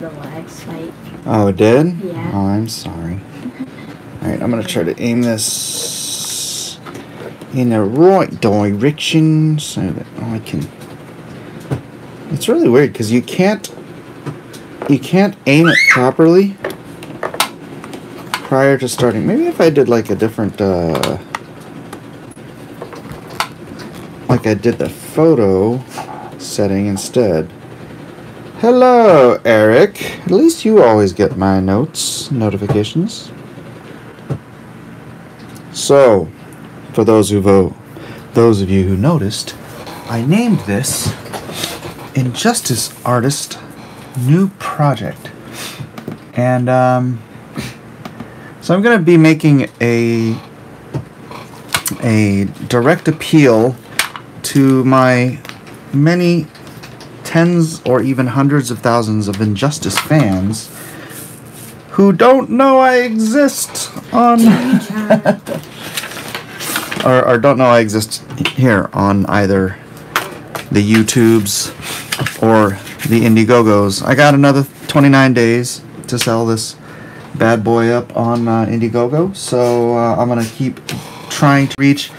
the lag spike. Oh, it did? Yeah. Oh, I'm sorry. Alright, I'm gonna try to aim this in the right direction so that I can... It's really weird because you can't aim it properly prior to starting. Maybe if I did like a different like I did the photo setting instead. Hello, Eric. At least you always get my notifications. So, for those of you who noticed, I named this Injustice Artist New Project. And so I'm going to be making a direct appeal to my many tens or even hundreds of thousands of Injustice fans who don't know I exist on or don't know I exist here on either the YouTubes or the Indiegogos. I got another 29 days to sell this bad boy up on Indiegogo, so I'm gonna keep trying to reach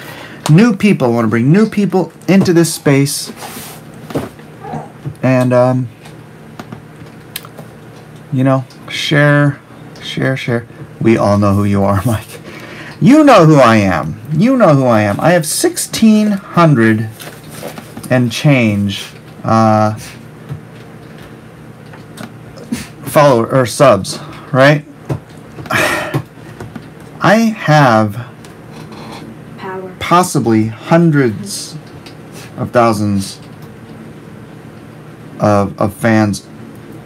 new people. I want to bring new people into this space, and you know, share. We all know who you are, Mike. You know who I am. You know who I am. I have 1,600 and change follower or subs, right? I have possibly hundreds of thousands of fans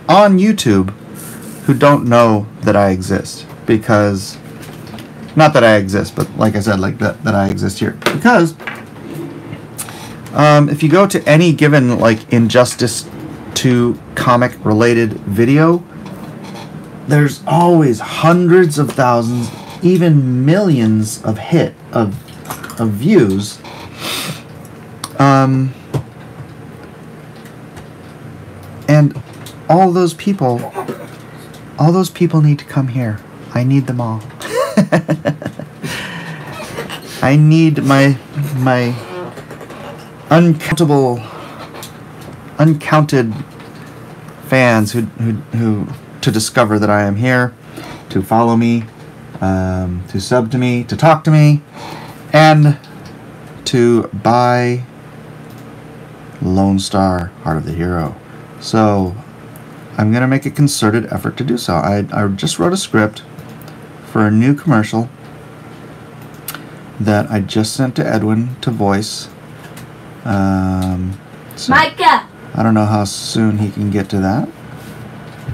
on YouTube who don't know that I exist, because not that I exist, but like I said, like that I exist here, because if you go to any given like Injustice 2 comic related video, there's always hundreds of thousands, even millions of views. And all those people need to come here. I need them all. I need my uncounted fans who to discover that I am here, to follow me, to sub to me, to talk to me, and to buy Lone Star, Heart of the Hero. So I'm going to make a concerted effort to do so. I just wrote a script for a new commercial that I just sent to Edwin to voice. So Micah! I don't know how soon he can get to that,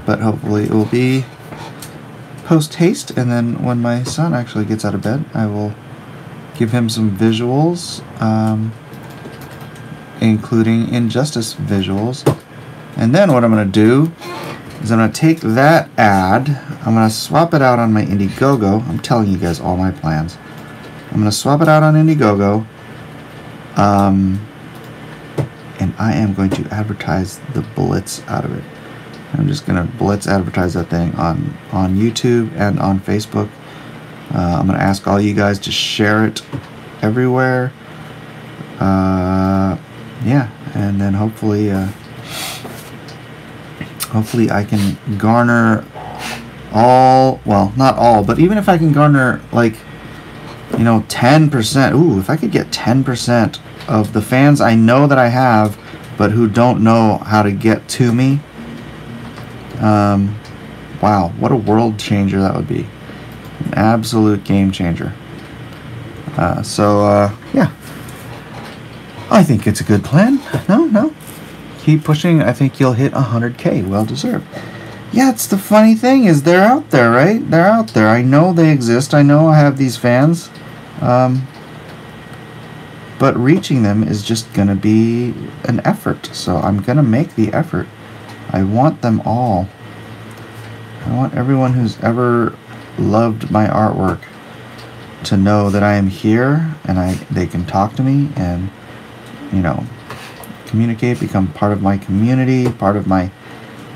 but hopefully it will be post-haste, and then when my son actually gets out of bed, I will give him some visuals, including Injustice visuals. And then what I'm going to do is I'm going to take that ad, I'm going to swap it out on my Indiegogo. I'm telling you guys all my plans. I'm going to swap it out on Indiegogo, and I am going to advertise the blitz out of it. I'm just going to blitz advertise that thing on YouTube and on Facebook. I'm going to ask all you guys to share it everywhere. Yeah, and then hopefully I can garner all, well, not all, but even if I can garner, like, you know, 10%, ooh, if I could get 10% of the fans I know that I have, but who don't know how to get to me, wow, what a world changer that would be. An absolute game changer. Yeah, I think it's a good plan. No, keep pushing. I think you'll hit 100K. Well deserved. Yeah, it's the funny thing is they're out there, right? They're out there. I know they exist. I know I have these fans. But reaching them is just going to be an effort. So I'm going to make the effort. I want them all. I want everyone who's ever loved my artwork to know that I am here, and they can talk to me and, you know, communicate, become part of my community, part of my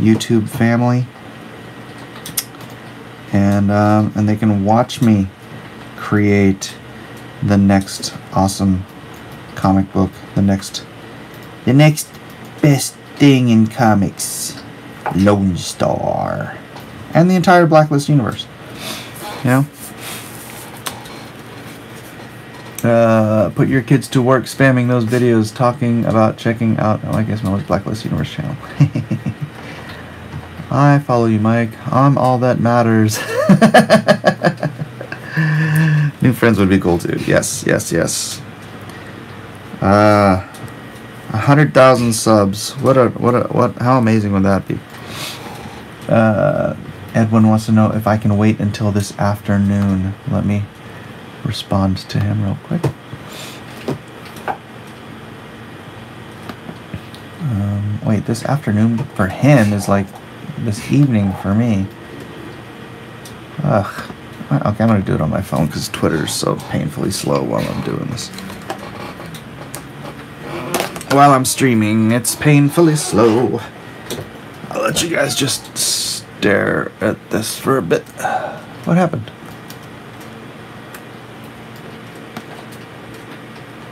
YouTube family, and they can watch me create the next awesome comic book, the next best thing in comics, Lone Star, and the entire Blacklist universe. You know. Put your kids to work spamming those videos talking about checking out, I guess, Miller's Blacklist Universe channel. I follow you, Mike. I'm all that matters. New friends would be cool too. Yes. 100,000 subs. How amazing would that be? Edwin wants to know if I can wait until this afternoon. Let me respond to him real quick. Wait, this afternoon for him is like this evening for me. Ugh. Okay, I'm gonna do it on my phone because Twitter is so painfully slow while I'm doing this. While I'm streaming, it's painfully slow. I'll let you guys just stare at this for a bit. What happened?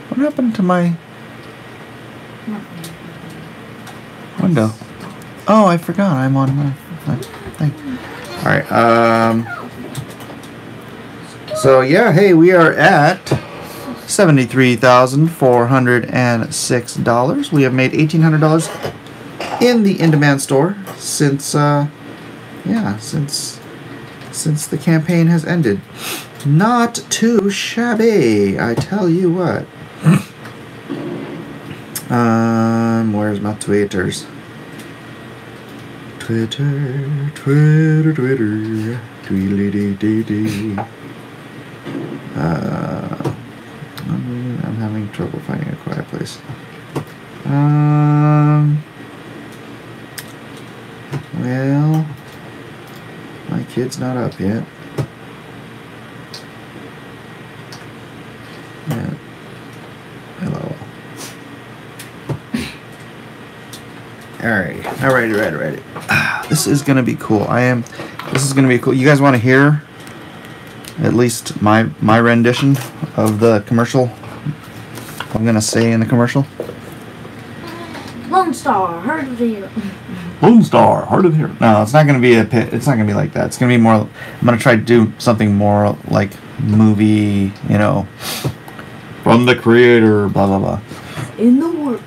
What happened to my window? Oh, I forgot. I'm on my thing. Alright, so yeah, hey, we are at $73,406. We have made $1,800 in the in-demand store since since the campaign has ended. Not too shabby, I tell you what. Where's my Twitters? Twitter, tweedly-dee-dee-dee. I'm having trouble finding a quiet place. Well, my kid's not up yet. Yeah. Hello. Alright. This is gonna be cool. This is gonna be cool. You guys want to hear at least my rendition of the commercial? I'm gonna say in the commercial. Lone Star, Heart of the Hero. Lone Star, Heart of the Hero. No, it's not gonna be it's not gonna be like that. It's gonna be more. I'm gonna try to do something more like movie. You know, from the creator. Blah blah blah. In the world.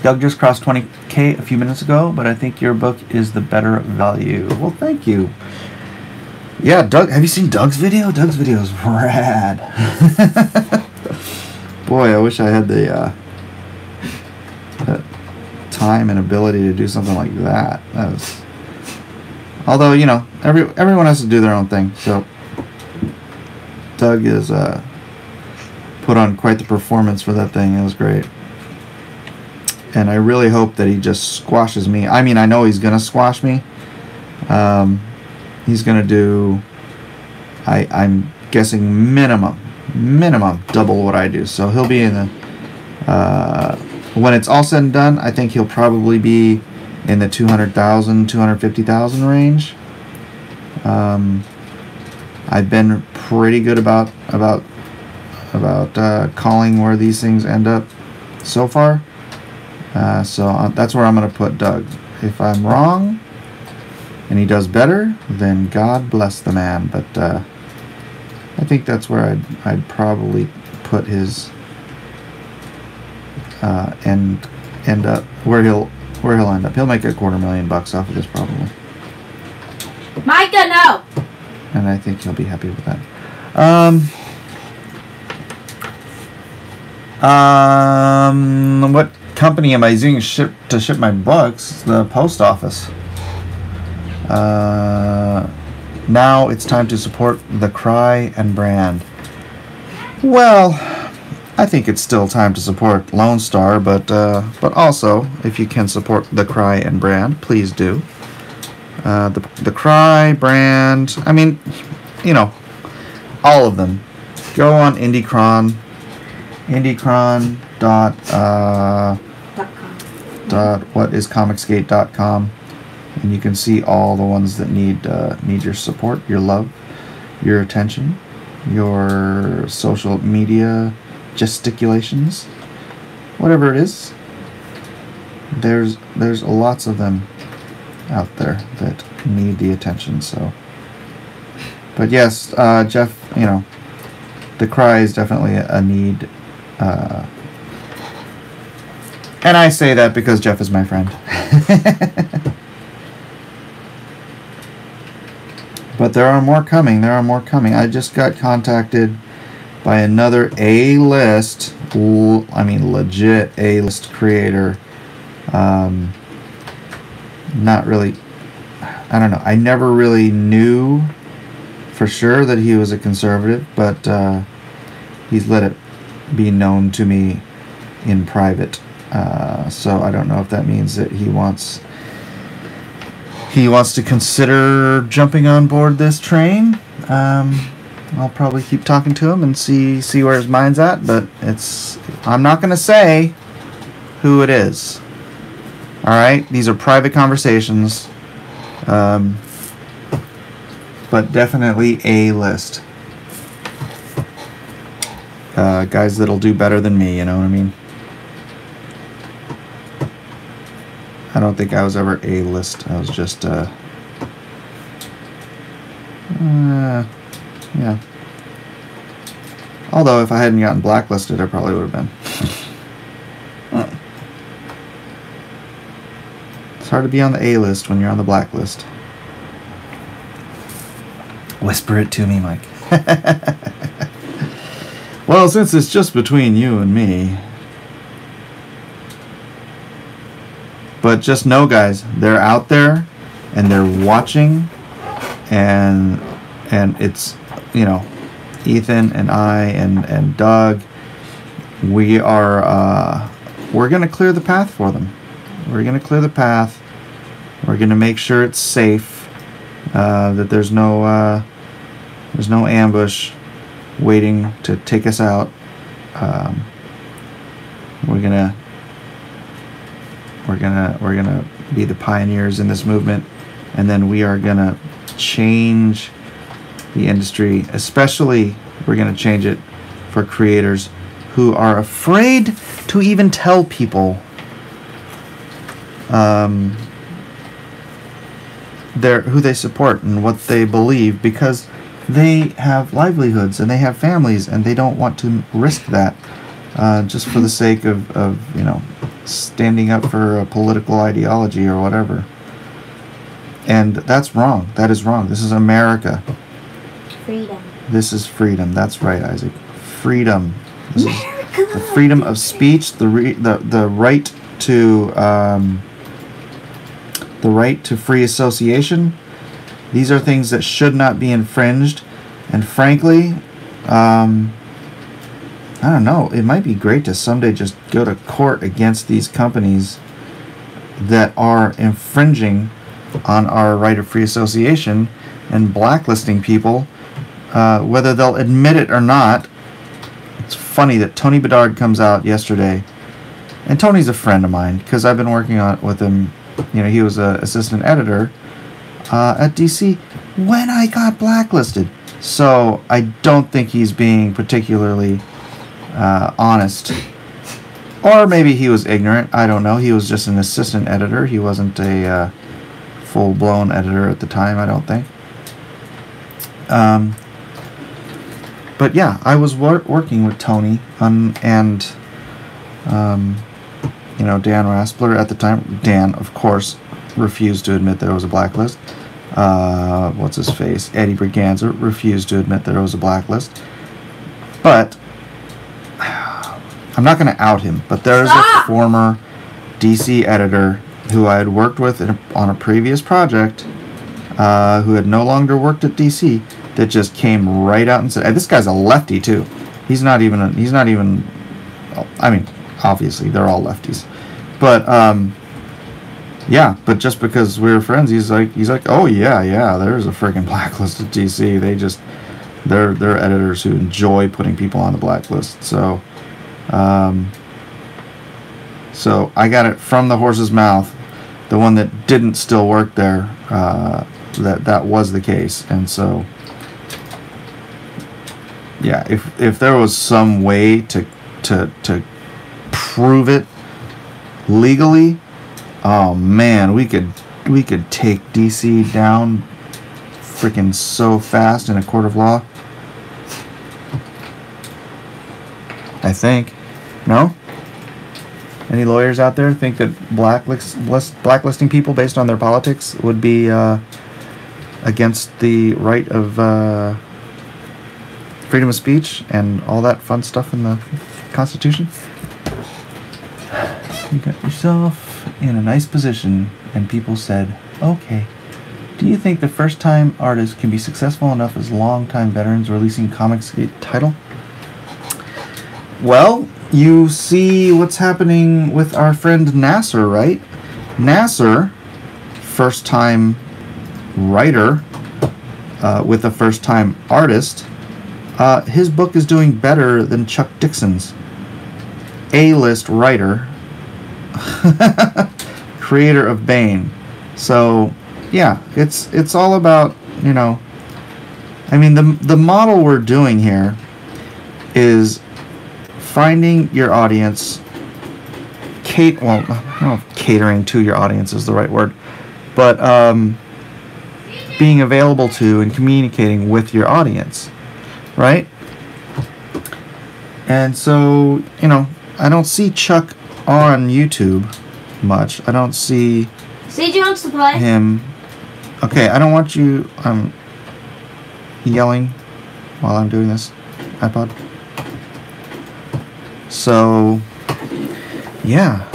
Doug just crossed 20K a few minutes ago, but I think your book is the better value. Well, thank you. Yeah, Doug, have you seen Doug's video? Doug's video is rad. Boy, I wish I had the time and ability to do something like that. Although, you know, everyone has to do their own thing. So Doug is put on quite the performance for that thing. It was great. And I really hope that he just squashes me. I mean, I know he's gonna squash me. He's gonna do, I'm guessing minimum double what I do. So he'll be in the when it's all said and done, I think he'll probably be in the 200,000, 250,000 range. I've been pretty good about calling where these things end up so far. So that's where I'm going to put Doug. If I'm wrong and he does better, then God bless the man. But I think that's where I'd probably put his end up, where he'll end up. He'll make $250,000 off of this probably. Micah, no. And I think he'll be happy with that. What company am I using to ship my books? The post office. Now it's time to support the Cry and brand. Well, I think it's still time to support Lone Star, but also if you can support the Cry and brand, please do. The Cry brand. I mean, you know, all of them. Go on Indicron dot whatiscomicsgate.com and you can see all the ones that need your support, your love, your attention, your social media gesticulations, whatever it is. There's lots of them out there that need the attention. So, but yes, Jeff, you know, the cry is definitely a need, and I say that because Jeff is my friend. But there are more coming. There are more coming. I just got contacted by another A-list, I mean legit A-list creator. Not really, I don't know. I never really knew for sure that he was a conservative, but he's let it be known to me in private. So I don't know if that means that he wants to consider jumping on board this train. I'll probably keep talking to him and see where his mind's at, but I'm not going to say who it is. All right, these are private conversations, but definitely A-list. Guys that'll do better than me, you know what I mean? I don't think I was ever A-list. I was just, yeah. Although if I hadn't gotten blacklisted, I probably would have been. It's hard to be on the A-list when you're on the blacklist. Whisper it to me, Mike. Well, since it's just between you and me. But just know, guys, they're out there and they're watching, and it's, you know, Ethan and I and Doug, we're gonna clear the path for them. We're gonna clear the path. We're gonna make sure it's safe, that there's no ambush waiting to take us out. We're gonna be the pioneers in this movement, and then we are gonna change the industry. Especially, we're gonna change it for creators who are afraid to even tell people who they support and what they believe, because they have livelihoods and they have families and they don't want to risk that just for the sake of you know, standing up for a political ideology or whatever. And that's wrong. That is wrong. This is America. Freedom. This is freedom. That's right, Isaac. Freedom. This is the freedom of speech, the right to free association. These are things that should not be infringed. And frankly, I don't know, it might be great to someday just go to court against these companies that are infringing on our right of free association and blacklisting people, whether they'll admit it or not. It's funny that Tony Bedard comes out yesterday, and Tony's a friend of mine because I've been working with him. You know, he was an assistant editor at DC when I got blacklisted. So I don't think he's being particularly honest. Or maybe he was ignorant. I don't know. He was just an assistant editor. He wasn't a full-blown editor at the time, I don't think. But yeah, I was working with Tony and you know, Dan Raspler at the time. Dan, of course, refused to admit there was a blacklist. What's his face? Eddie Braganza refused to admit there was a blacklist. But I'm not going to out him, but there is a former DC editor who I had worked with on a previous project, who had no longer worked at DC, that just came right out and said, hey, this guy's a lefty too. He's not even, I mean, obviously they're all lefties, but yeah, but just because we were friends, he's like, oh yeah, there's a freaking blacklist at DC. They're editors who enjoy putting people on the blacklist. So so I got it from the horse's mouth the one that didn't still work there, that was the case. And so, yeah, if there was some way to prove it legally, oh man, we could take DC down freaking so fast in a court of law. I think. No? Any lawyers out there think that blacklisting people based on their politics would be against the right of freedom of speech and all that fun stuff in the Constitution? You got yourself in a nice position, and people said, okay, do you think the first-time artists can be successful enough as long-time veterans releasing comics title? Well, you see what's happening with our friend Nasser, right? Nasser, first-time writer with a first-time artist, his book is doing better than Chuck Dixon's. A-list writer, creator of Bane. So, yeah, it's all about, you know, I mean, the model we're doing here is finding your audience, well, I don't know if catering to your audience is the right word, but being available to and communicating with your audience, right? And so, you know, I don't see Chuck on YouTube much. I don't see CJ wants to play him. Okay, I don't want you yelling while I'm doing this iPod. So, yeah.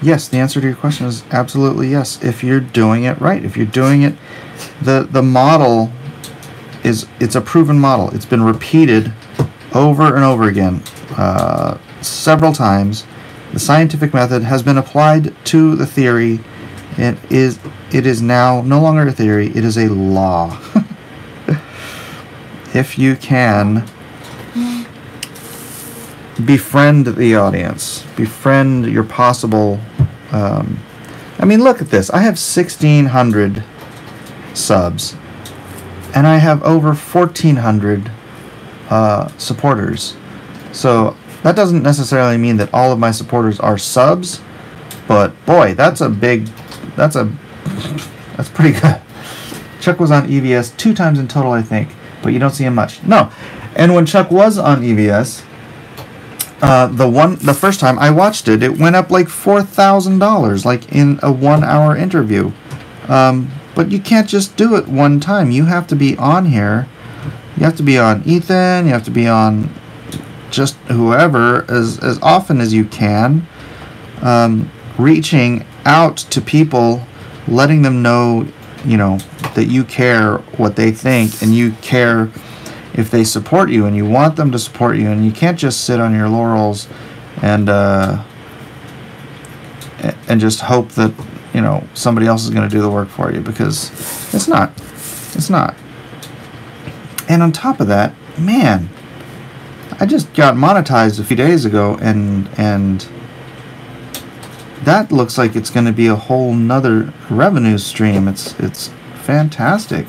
Yes, the answer to your question is absolutely yes. If you're doing it right, if you're doing it, the model it's a proven model. It's been repeated over and over again, several times. The scientific method has been applied to the theory. It is now no longer a theory. It is a law. If you can befriend the audience, befriend your possible. I mean, look at this. I have 1,600 subs, and I have over 1,400 supporters. So that doesn't necessarily mean that all of my supporters are subs, but boy, that's pretty good. Chuck was on EVS 2 times in total, I think, but you don't see him much. No, and when Chuck was on EVS, the first time I watched it, it went up like $4,000, like in a 1-hour interview. But you can't just do it one time. You have to be on here. You have to be on Ethan. You have to be on just whoever as often as you can, reaching out to people, letting them know, you know, that you care what they think, and you care if they support you, and you want them to support you, and you can't just sit on your laurels and just hope that, you know, somebody else is going to do the work for you, because it's not. And on top of that, man, I just got monetized a few days ago, and that looks like it's going to be a whole nother revenue stream. It's fantastic.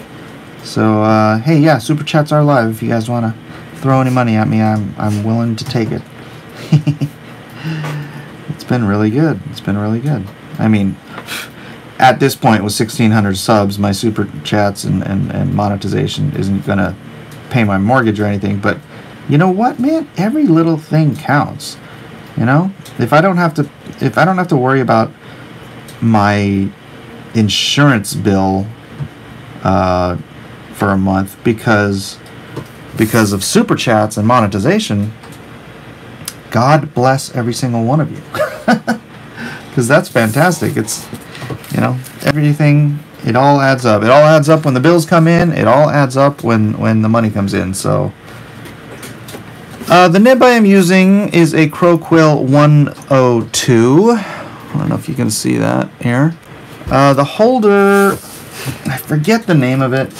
So hey, yeah, super chats are live. If you guys want to throw any money at me, I'm willing to take it. It's been really good. It's been really good. I mean, at this point with 1,600 subs, my super chats and monetization isn't gonna pay my mortgage or anything. But you know what, man? Every little thing counts. You know, if I don't have to worry about my insurance bill for a month because of super chats and monetization, God bless every single one of you, because that's fantastic. It's, you know, everything, it all adds up. It all adds up when the bills come in. It all adds up when the money comes in. So the nib I am using is a Crowquill 102. I don't know if you can see that here. The holder, I forget the name of it.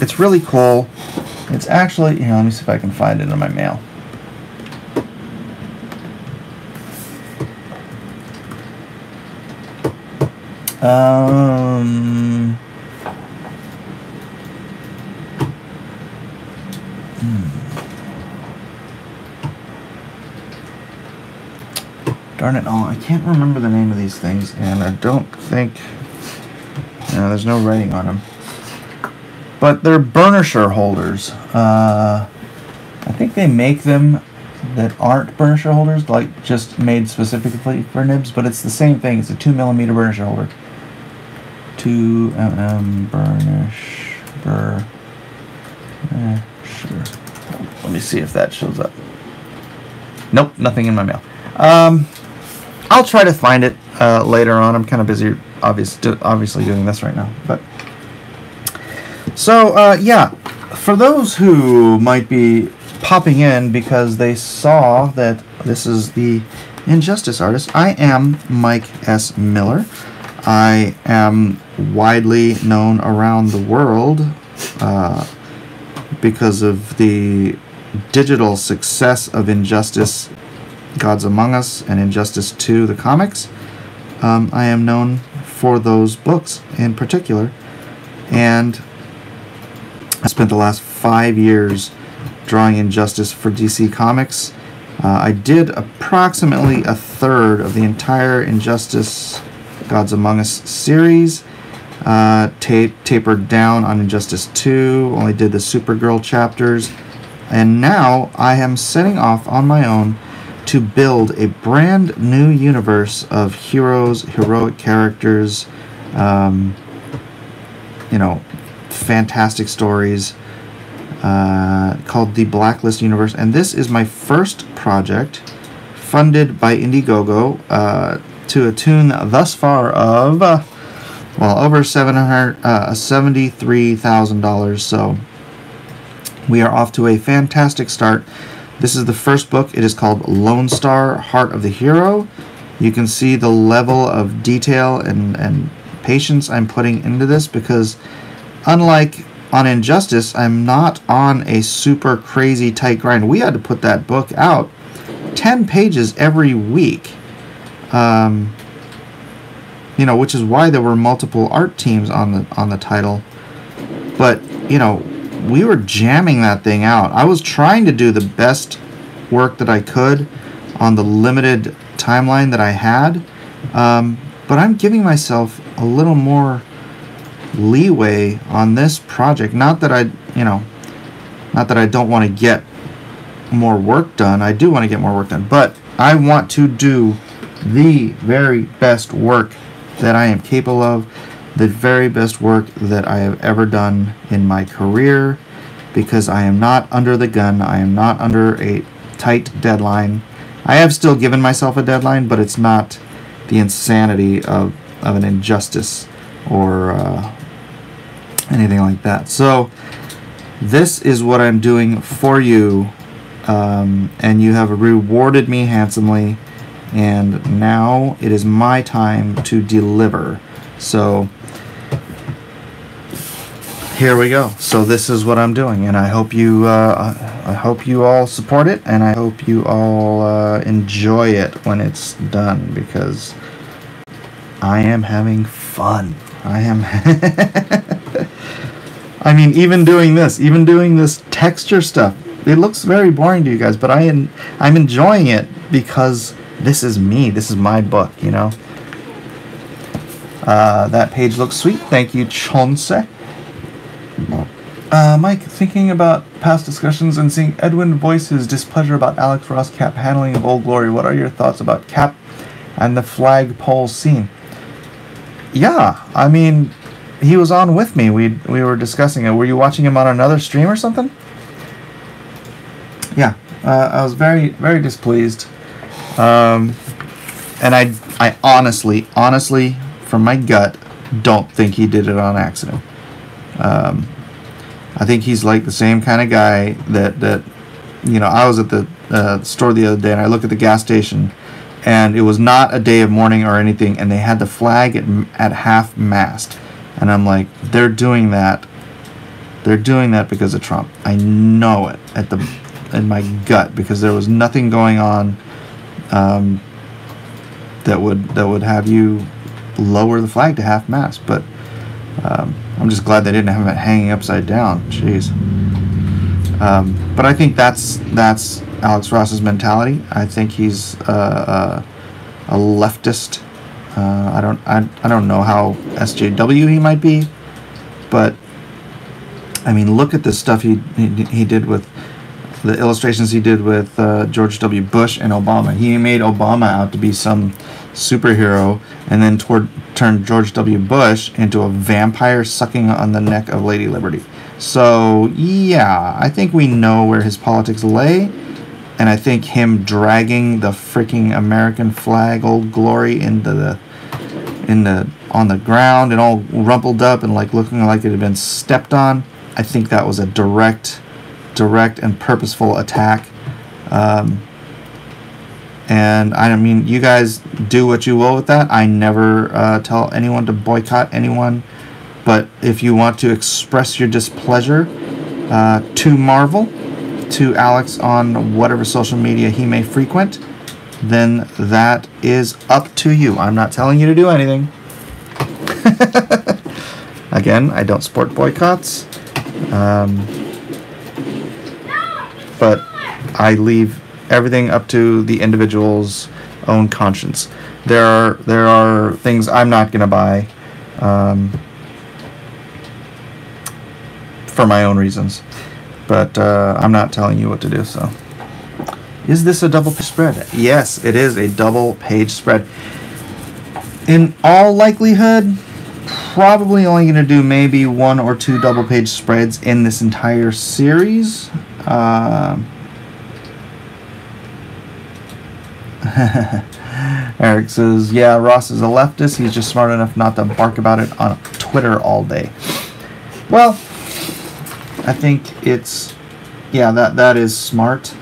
It's really cool. It's actually, let me see if I can find it in my mail. Darn it all, I can't remember the name of these things, and I don't think... No, there's no writing on them. But they're burnisher holders. I think they make them that aren't burnisher holders, like just made specifically for nibs, but it's the same thing. It's a 2mm burnisher holder. 2mm burnisher. Let me see if that shows up. Nope, nothing in my mail. I'll try to find it later on. I'm kind of busy, obviously doing this right now. But so yeah, for those who might be popping in because they saw that this is the Injustice artist, I am Mike S. Miller. I am widely known around the world because of the digital success of Injustice Gods Among Us and Injustice 2, the comics. I am known for those books in particular, and I spent the last 5 years drawing Injustice for DC Comics. I did approximately a third of the entire Injustice Gods Among Us series, tapered down on Injustice 2, only did the Supergirl chapters, and now I am setting off on my own to build a brand new universe of heroes, heroic characters, you know, fantastic stories, called the Blacklist universe. And this is my first project, funded by Indiegogo, to a tune thus far of, well, over $73,000. So we are off to a fantastic start. This is the first book. It is called LONESTAR, Heart of the Hero. You can see the level of detail and patience I'm putting into this, because unlike on Injustice, I'm not on a super crazy tight grind. We had to put that book out 10 pages every week, you know, which is why there were multiple art teams on the title. But, you know, we were jamming that thing out. I was trying to do the best work that I could on the limited timeline that I had, but I'm giving myself a little more leeway on this project. Not that I don't want to get more work done. I do want to get more work done, but I want to do the very best work that I am capable of, the very best work that I have ever done in my career, because I am not under the gun. I am not under a tight deadline. I have still given myself a deadline, but it's not the insanity of an Injustice or anything like that. So this is what I'm doing for you, and you have rewarded me handsomely, and now it is my time to deliver. So here we go. So this is what I'm doing, and I hope you all support it, and I hope you all enjoy it when it's done, because I am having fun. I am. I mean, even doing this texture stuff, it looks very boring to you guys, but I'm enjoying it because this is me. This is my book, you know. That page looks sweet. Thank you, Chonse. Mike, thinking about past discussions and seeing Edwin voice his displeasure about Alex Ross Cap handling of Old Glory, what are your thoughts about Cap and the flagpole scene? Yeah, I mean, he was on with me. We were discussing it. Were you watching him on another stream or something? Yeah, I was very, very displeased. And I honestly, from my gut, don't think he did it on accident. I think he's like the same kind of guy that you know, I was at the store the other day, and I looked at the gas station, and it was not a day of mourning or anything, and they had the flag at half mast, and I'm like, they're doing that because of Trump. I know it in my gut, because there was nothing going on that would have you lower the flag to half-mast. But I'm just glad they didn't have it hanging upside down. Jeez. But I think that's Alex Ross's mentality. I think he's a leftist. I don't know how SJW he might be, but I mean, look at the stuff he did with the illustrations he did with George W. Bush and Obama. He made Obama out to be some superhero, and then turned George W. Bush into a vampire sucking on the neck of Lady Liberty. So yeah, I think we know where his politics lay, and I think him dragging the freaking American flag, Old Glory, on the ground and all rumpled up and like looking like it had been stepped on, I think that was a direct and purposeful attack. And I mean, you guys do what you will with that. I never tell anyone to boycott anyone, but if you want to express your displeasure to Marvel, to Alex on whatever social media he may frequent, then that is up to you. I'm not telling you to do anything. Again, I don't support boycotts, but I leave everything up to the individual's own conscience. There are things I'm not going to buy for my own reasons, but I'm not telling you what to do. So, is this a double page spread? Yes, it is a double page spread. In all likelihood, probably only going to do maybe 1 or 2 double page spreads in this entire series. Eric says, yeah, Ross is a leftist. He's just smart enough not to bark about it on Twitter all day. Well, I think it's, yeah, that is smart.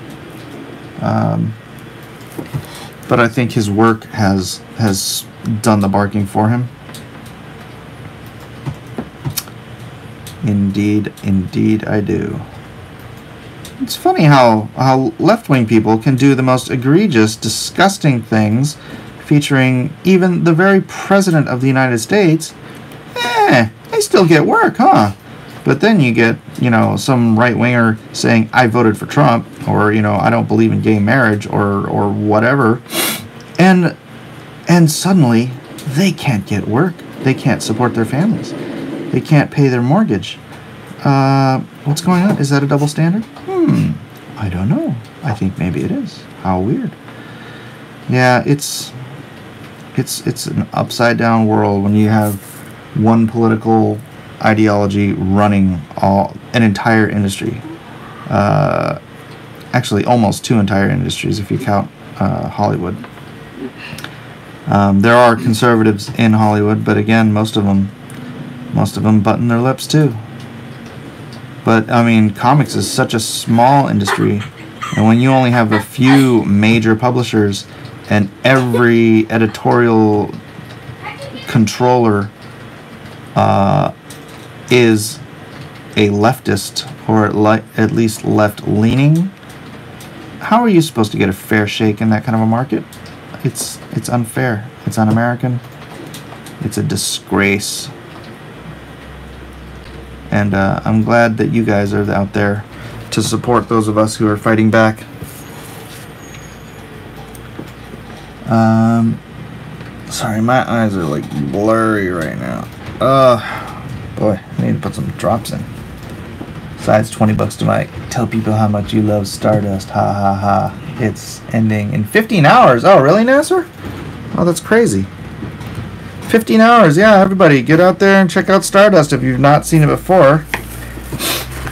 But I think his work has done the barking for him. Indeed I do. It's funny how left-wing people can do the most egregious, disgusting things, featuring even the very President of the United States. They still get work, huh? But then you get, some right-winger saying, I voted for Trump, or, I don't believe in gay marriage, or whatever. And suddenly, they can't get work. They can't support their families. They can't pay their mortgage. What's going on? Is that a double standard? I don't know. I think maybe it is. How weird. Yeah, it's an upside down world when you have one political ideology running an entire industry. Actually, almost 2 entire industries if you count Hollywood. There are conservatives in Hollywood, but again, most of them button their lips too. But I mean, comics is such a small industry, and when you only have a few major publishers and every editorial controller is a leftist, or at least left-leaning, how are you supposed to get a fair shake in that kind of a market? It's unfair. It's un-American. It's a disgrace. And I'm glad that you guys are out there to support those of us who are fighting back. Sorry, my eyes are like blurry right now. Boy, I need to put some drops in. Besides, $20 to Mike. Tell people how much you love Stardust. Ha ha ha. It's ending in 15 hours. Oh, really, Nasser? Oh, that's crazy. 15 hours. Yeah, everybody, get out there and check out Stardust if you've not seen it before.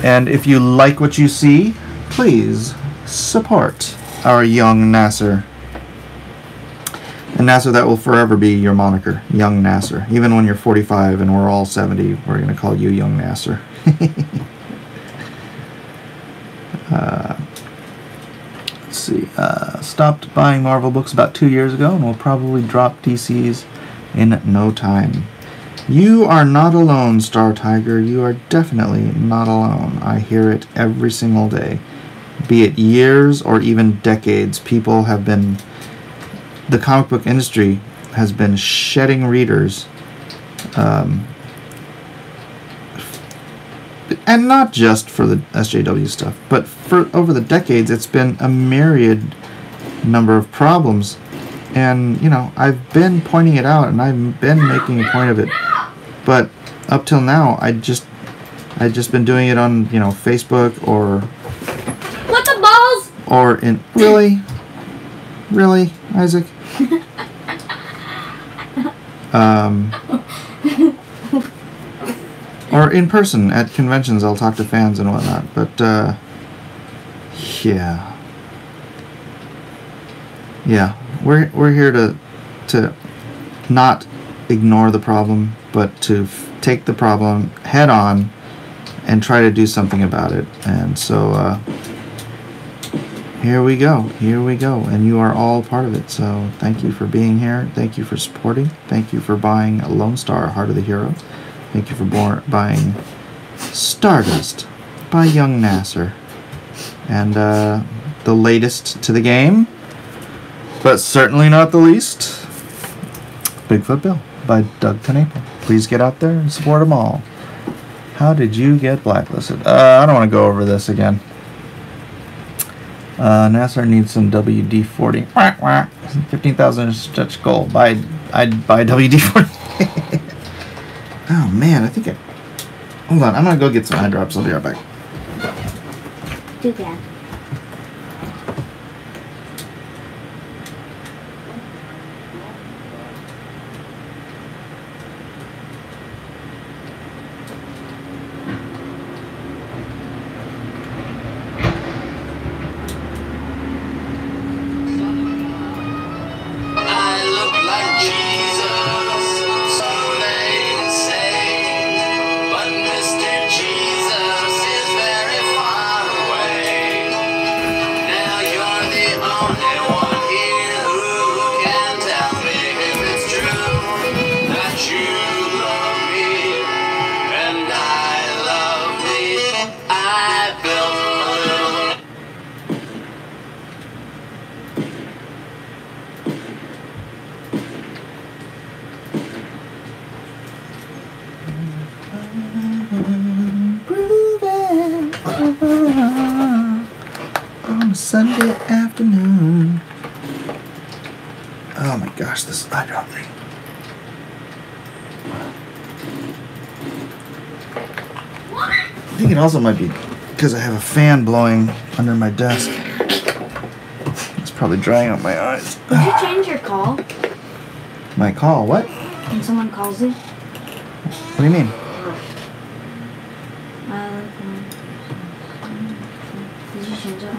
And if you like what you see, please support our young Nasser. And Nasser, that will forever be your moniker, Young Nasser. Even when you're 45 and we're all 70, we're going to call you Young Nasser. Let's see. Stopped buying Marvel books about 2 years ago and will probably drop DC's in no time. You are not alone, Star Tiger. You are definitely not alone. I hear it every single day. Be it years or even decades, people have been... The comic book industry has been shedding readers, and not just for the SJW stuff, but for over the decades, it's been a myriad number of problems. And, you know, I've been pointing it out, and I've been making a point of it. But up till now, I've just been doing it on, you know, Facebook or... What the balls? Or in... Really? Really, Isaac? Or in person at conventions, I'll talk to fans and whatnot. But, yeah. Yeah. We're here to not ignore the problem, but to take the problem head on and try to do something about it. And so here we go, and you are all part of it. So thank you for being here. Thank you for supporting. Thank you for buying a Lone Star, Heart of the Hero. Thank you for buying Stardust by Young Nasser, and the latest to the game, but certainly not the least, Bigfoot Bill by Doug Knaple. Please get out there and support them all. How did you get blacklisted? I don't want to go over this again. Nasser needs some WD-40. 15,000 stretch goal. I'd buy WD-40. Oh man, I think hold on, I'm gonna go get some eye drops. I'll be right back. Do that. On a Sunday afternoon. Oh my gosh, this eye drop thing. I think it also might be because I have a fan blowing under my desk. It's probably drying out my eyes. Did you change your call? My call? What? When someone calls you? What do you mean? Did you change it?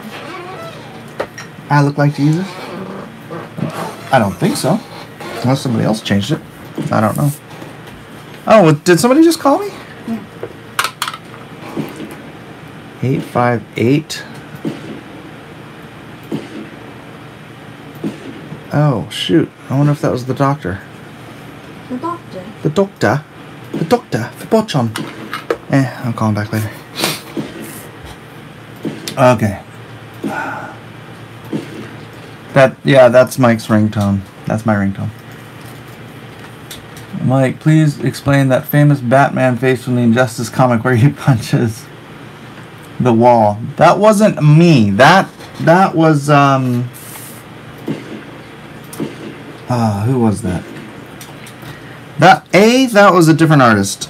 I look like Jesus? I don't think so. Unless somebody else changed it. I don't know. Oh, did somebody just call me? Yeah. 858. Oh, shoot. I wonder if that was the doctor. The doctor? The doctor? The doctor for Bochon. I'll call him back later. Okay. That's Mike's ringtone. That's my ringtone. Mike, please explain that famous Batman face from the Injustice comic where he punches the wall. That wasn't me. That was who was that? That was a different artist.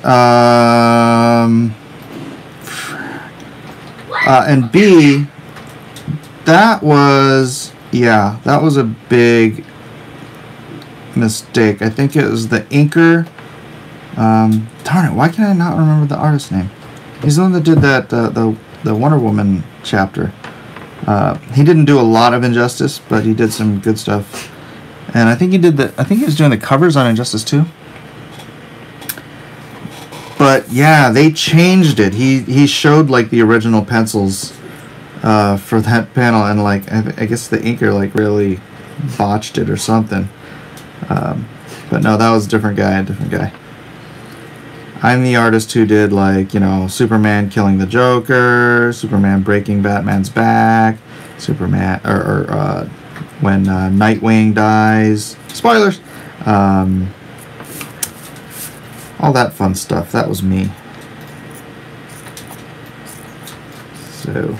And B, that was a big mistake. I think it was the inker. Darn it! Why can I not remember the artist's name? He's the one that did that the Wonder Woman chapter. He didn't do a lot of Injustice, but he did some good stuff. And I think he was doing the covers on Injustice too. But yeah, they changed it. He showed like the original pencils for that panel, and like I guess the inker like really botched it or something. But no, that was a different guy. I'm the artist who did like, you know, Superman killing the Joker, Superman breaking Batman's back, Superman or when Nightwing dies. Spoilers. All that fun stuff. That was me. So,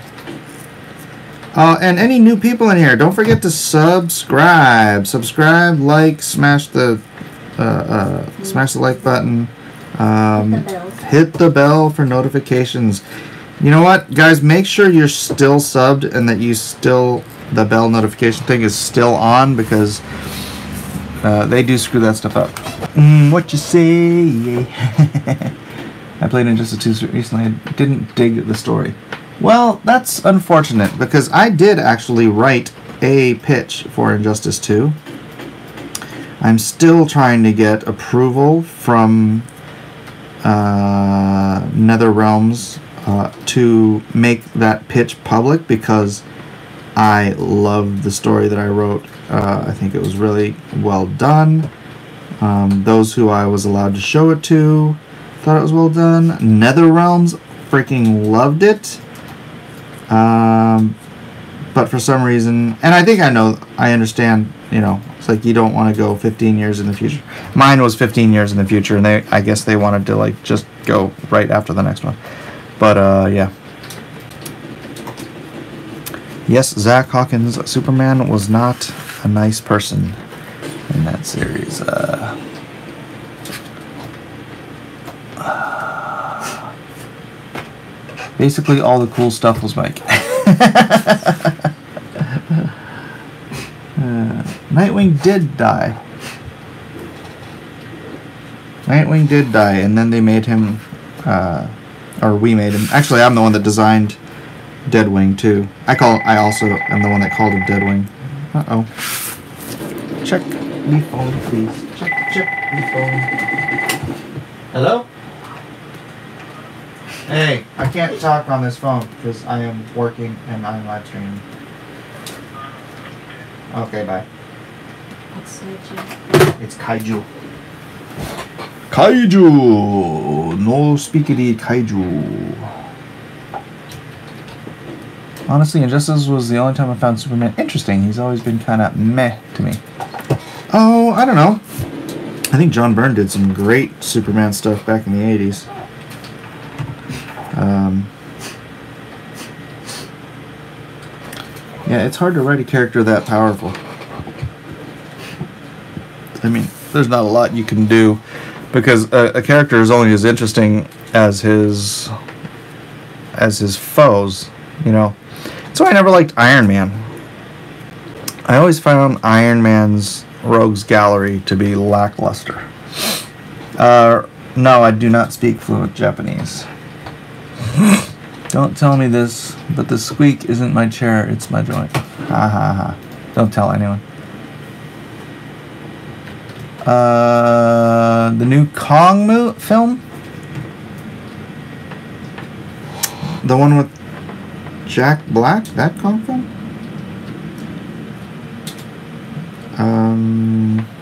and any new people in here, don't forget to subscribe. Subscribe, like, smash the like button. Hit the bell for notifications. You know what, guys? Make sure you're still subbed and that the bell notification thing is still on, because they do screw that stuff up. What you say? I played Injustice 2 recently. I didn't dig the story. Well, that's unfortunate, because I did actually write a pitch for Injustice 2. I'm still trying to get approval from NetherRealms to make that pitch public, because I loved the story that I wrote. I think it was really well done. Those who I was allowed to show it to thought it was well done. NetherRealms freaking loved it. But for some reason, and I understand, you know, it's like you don't want to go 15 years in the future. Mine was 15 years in the future, and I guess they wanted to like just go right after the next one. But yeah. Yes, Zach Hawkins' Superman was not a nice person in that series. Basically, all the cool stuff was Mike. Nightwing did die. Nightwing did die, and then they made him, or we made him. Actually, I'm the one that designed Deadwing too. I also am the one that called him Deadwing. Uh-oh. Check the phone, please. Check the phone. Hello? Hey, I can't talk on this phone because I am working and I'm live streaming. Okay, bye. It's Kaiju. It's Kaiju. Kaiju! No speakity Kaiju. Honestly, Injustice was the only time I found Superman interesting. He's always been kind of meh to me. Oh, I don't know. I think John Byrne did some great Superman stuff back in the 80s. Yeah, it's hard to write a character that powerful. I mean, there's not a lot you can do, because a character is only as interesting as his foes, you know. So I never liked Iron Man. I always found Iron Man's rogues gallery to be lackluster. No, I do not speak fluent Japanese. Don't tell me this, but the squeak isn't my chair, it's my joint. Ha ha ha. Don't tell anyone. The new Kong film? The one with Jack Black? That Kong film?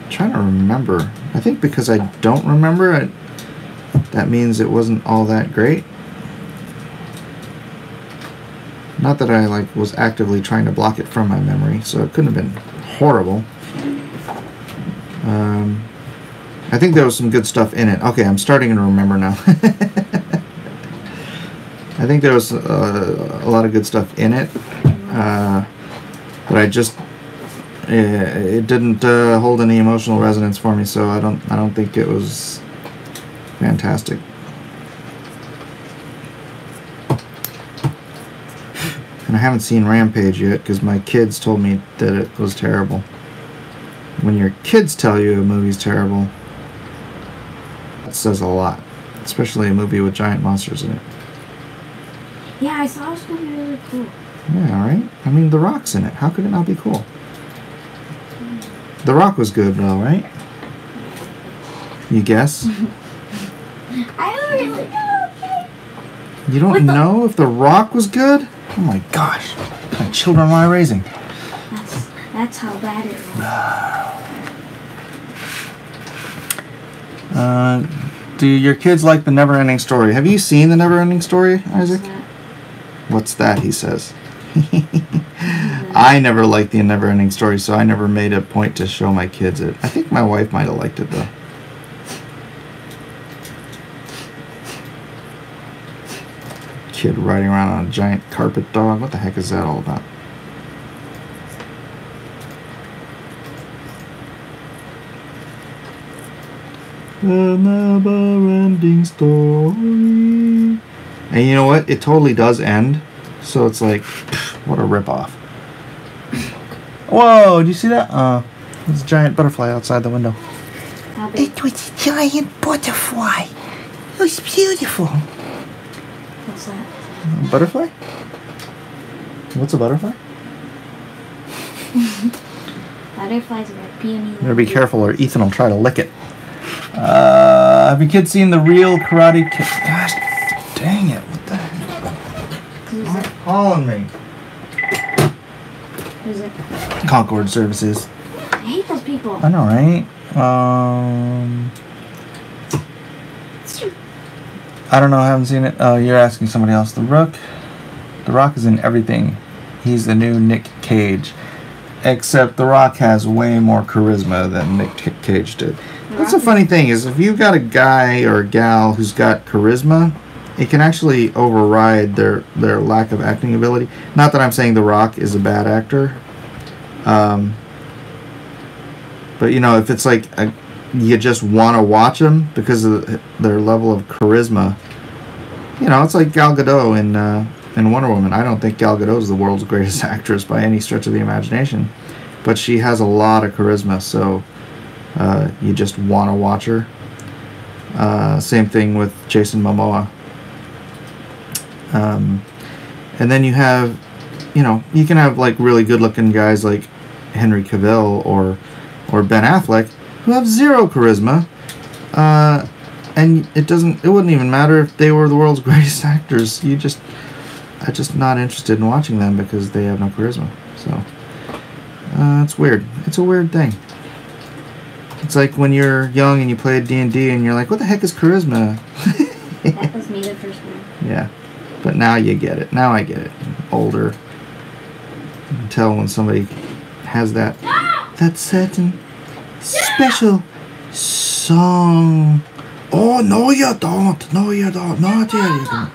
Trying to remember. I think because I don't remember, that means it wasn't all that great. Not that I was actively trying to block it from my memory, so it couldn't have been horrible. I think there was some good stuff in it. Okay, I'm starting to remember now. I think there was a lot of good stuff in it, but I just it didn't hold any emotional resonance for me, so I don't think it was fantastic. And I haven't seen Rampage yet because my kids told me that it was terrible. When your kids tell you a movie's terrible, that says a lot, especially a movie with giant monsters in it. Yeah, I thought it was going to be really cool. Yeah, right? I mean, The Rock's in it. How could it not be cool? The Rock was good, though, right? You guess? I don't really know. Okay. You don't know if The Rock was good? Oh my gosh. What kind of children am I raising? That's how bad it was. Do your kids like The Never-Ending Story? Have you seen The Never-Ending Story, Isaac? What's that, he says. I never liked the Never-Ending Story, so I never made a point to show my kids it. I think my wife might have liked it, though. Kid riding around on a giant carpet dog. What the heck is that all about? The Never-Ending Story. And you know what? It totally does end. So it's like, pff, what a ripoff. Whoa, did you see that? There's a giant butterfly outside the window. It was a giant butterfly. It was beautiful. What's that? A butterfly? What's a butterfly? Butterflies are puny. Better be careful or Ethan will try to lick it. Have you kids seen The Real Karate Kid? Gosh, dang it. What the heck? Who's Stop it? calling me. Who's it? Concord Services. I hate those people. I know, right? I don't know. I haven't seen it. Oh, you're asking somebody else. The Rock is in everything. He's the new Nick Cage. Except The Rock has way more charisma than Nick Cage did. That's the funny thing is if you've got a guy or a gal who's got charisma, it can actually override their lack of acting ability. Not that I'm saying The Rock is a bad actor. But, you know, if it's like you just want to watch them because of their level of charisma, you know, it's like Gal Gadot in Wonder Woman. I don't think Gal Gadot is the world's greatest actress by any stretch of the imagination. But she has a lot of charisma, so you just want to watch her. Same thing with Jason Momoa. And then you have, you know, you can have like really good looking guys like Henry Cavill or Ben Affleck who have zero charisma, and it wouldn't even matter if they were the world's greatest actors. I'm just not interested in watching them because they have no charisma. So it's weird. It's a weird thing. It's like when you're young and you play D&D and you're like, what the heck is charisma? That was me the first one. Yeah. But now you get it. Now I get it. I'm older. You can tell when somebody has that certain special song. Oh, no you don't. No you don't. No you don't.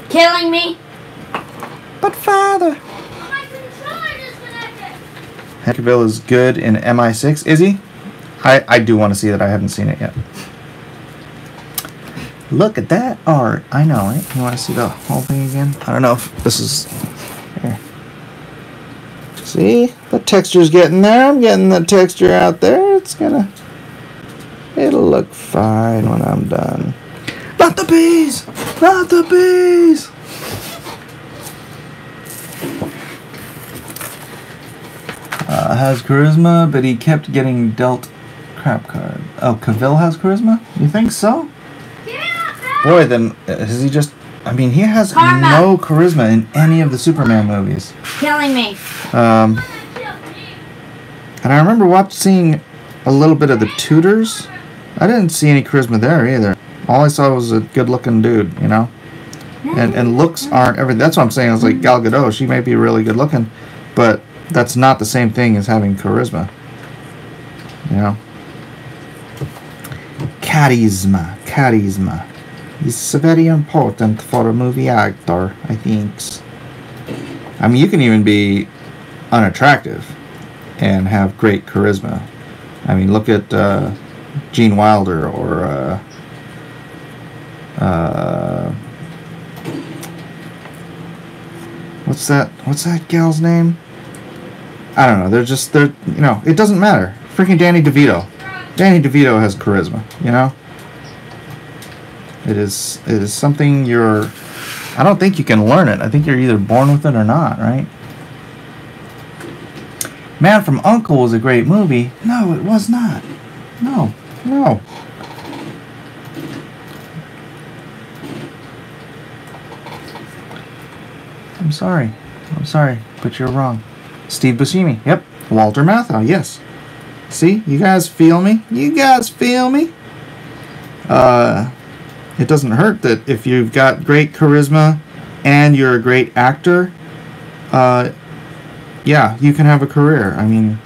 Killing me? But Father. My controller disconnected. Henry Cavill is good in MI6. Is he? I do want to see that. I haven't seen it yet. Look at that art. I know, right? You want to see the whole thing again? I don't know if this is... Here. See? The texture's getting there. I'm getting the texture out there. It'll look fine when I'm done. Not the bees! Not the bees! Has charisma, but he kept getting dealt crap card. Oh, Cavill has charisma? You think so? Boy, then has he just... I mean, he has no charisma in any of the Superman movies. Killing me. And I remember seeing a little bit of The Tudors. I didn't see any charisma there either. All I saw was a good-looking dude, you know? And looks aren't everything. That's what I'm saying. It's like Gal Gadot. She may be really good-looking, but that's not the same thing as having charisma. You know? Charisma. Charisma. It's very important for a movie actor, I think. I mean, you can even be unattractive and have great charisma. I mean, look at Gene Wilder or what's that gal's name? I don't know. They're you know, it doesn't matter. Freaking Danny DeVito. Danny DeVito has charisma, you know? It is something I don't think you can learn it. I think you're either born with it or not, right? Man from U.N.C.L.E. was a great movie. No, it was not. No. I'm sorry, but you're wrong. Steve Buscemi. Yep. Walter Matthau. Yes. See? You guys feel me? It doesn't hurt that if you've got great charisma and you're a great actor, yeah, you can have a career. I mean,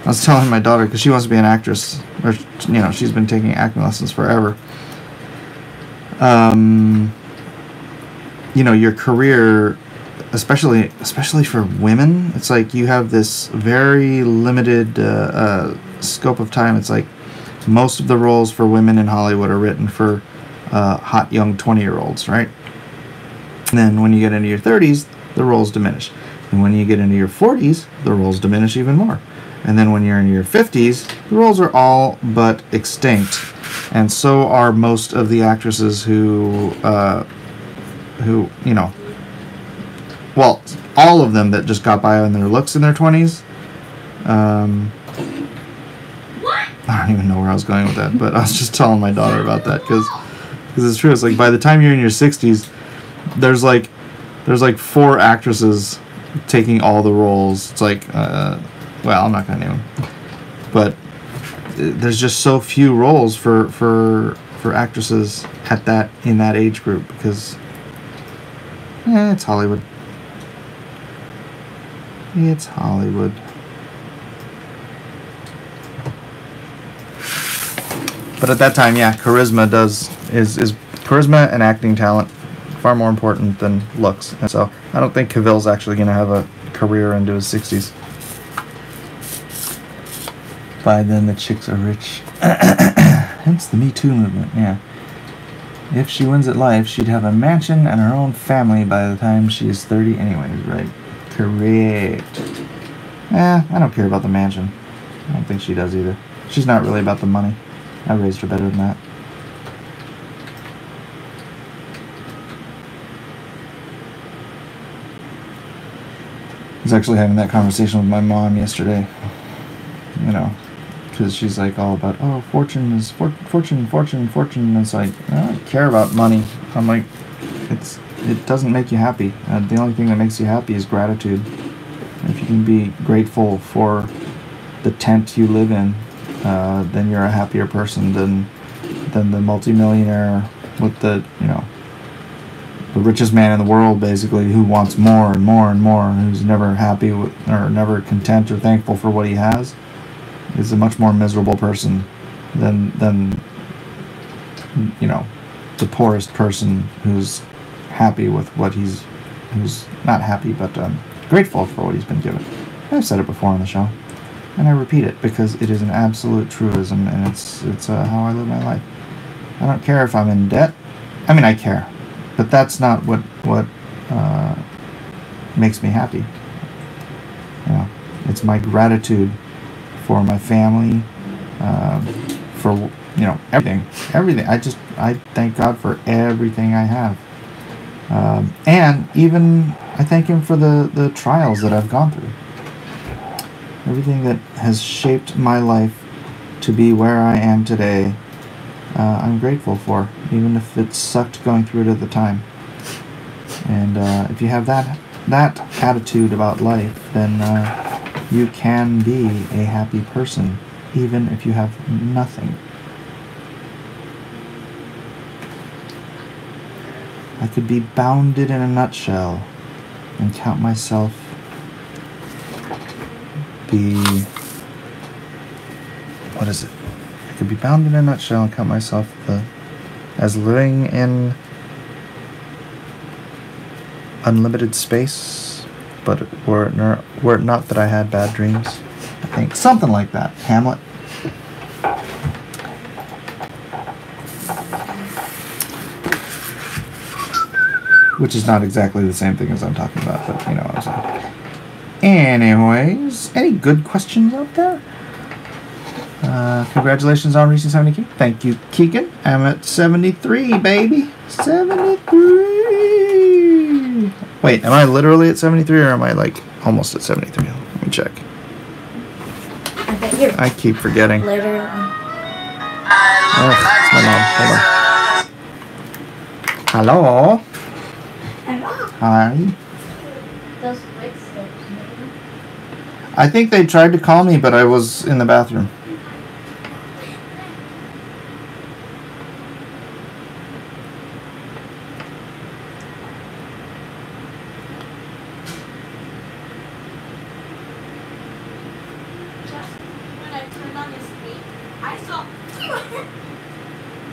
I was telling my daughter, because she wants to be an actress, or, you know, she's been taking acting lessons forever. You know, your career, especially for women, it's like you have this very limited scope of time. It's like most of the roles for women in Hollywood are written for hot young 20-year-olds, right? And then when you get into your 30s, the roles diminish. And when you get into your 40s, the roles diminish even more. And then when you're in your 50s, the roles are all but extinct. And so are most of the actresses who, you know, well, all of them that just got by on their looks in their 20s. I don't even know where I was going with that, but I was just telling my daughter about that because it's true. It's like by the time you're in your 60s, there's like 4 actresses taking all the roles. It's like, well, I'm not gonna name them, but there's just so few roles for actresses in that age group because it's Hollywood. It's Hollywood. But at that time, yeah, charisma is charisma and acting talent far more important than looks. And so I don't think Cavill's actually going to have a career into his 60s. By then the chicks are rich. Hence the Me Too movement, yeah. If she wins at life, she'd have a mansion and her own family by the time she is 30 anyways, right? Correct. I don't care about the mansion. I don't think she does either. She's not really about the money. I raised her better than that. I was actually having that conversation with my mom yesterday. You know, because she's like all about, oh, fortune. And it's like, I don't care about money. I'm like, it doesn't make you happy. The only thing that makes you happy is gratitude. If you can be grateful for the tent you live in, then you're a happier person than the multimillionaire with the richest man in the world, basically, who wants more and more and more, and who's never happy with, or never content or thankful for what he has, is a much more miserable person than the poorest person who's happy with what who's not happy but grateful for what he's been given. I've said it before on the show, and I repeat it because it is an absolute truism, and it's how I live my life. I don't care if I'm in debt. I mean, I care, but that's not what makes me happy. It's my gratitude for my family, for everything. I thank God for everything I have, and even I thank Him for the trials that I've gone through. Everything that has shaped my life to be where I am today, I'm grateful for, even if it sucked going through it at the time. And if you have that attitude about life, then you can be a happy person, even if you have nothing. I could be bounded in a nutshell and count myself what is it? I could be bound in a nutshell and count myself as living in unlimited space, but were it not that I had bad dreams. I think something like that. Hamlet. Which is not exactly the same thing as I'm talking about, but you know what I'm saying. Anyways, any good questions out there? Congratulations on reaching 70K. Thank you, Keegan. I'm at 73, baby. 73. Wait, am I literally at 73 or am I like almost at 73? Let me check. I keep forgetting. Literally. Oh, it's my mom. Hold on. Hello. Hi. Those quick steps, maybe. I think they tried to call me, but I was in the bathroom.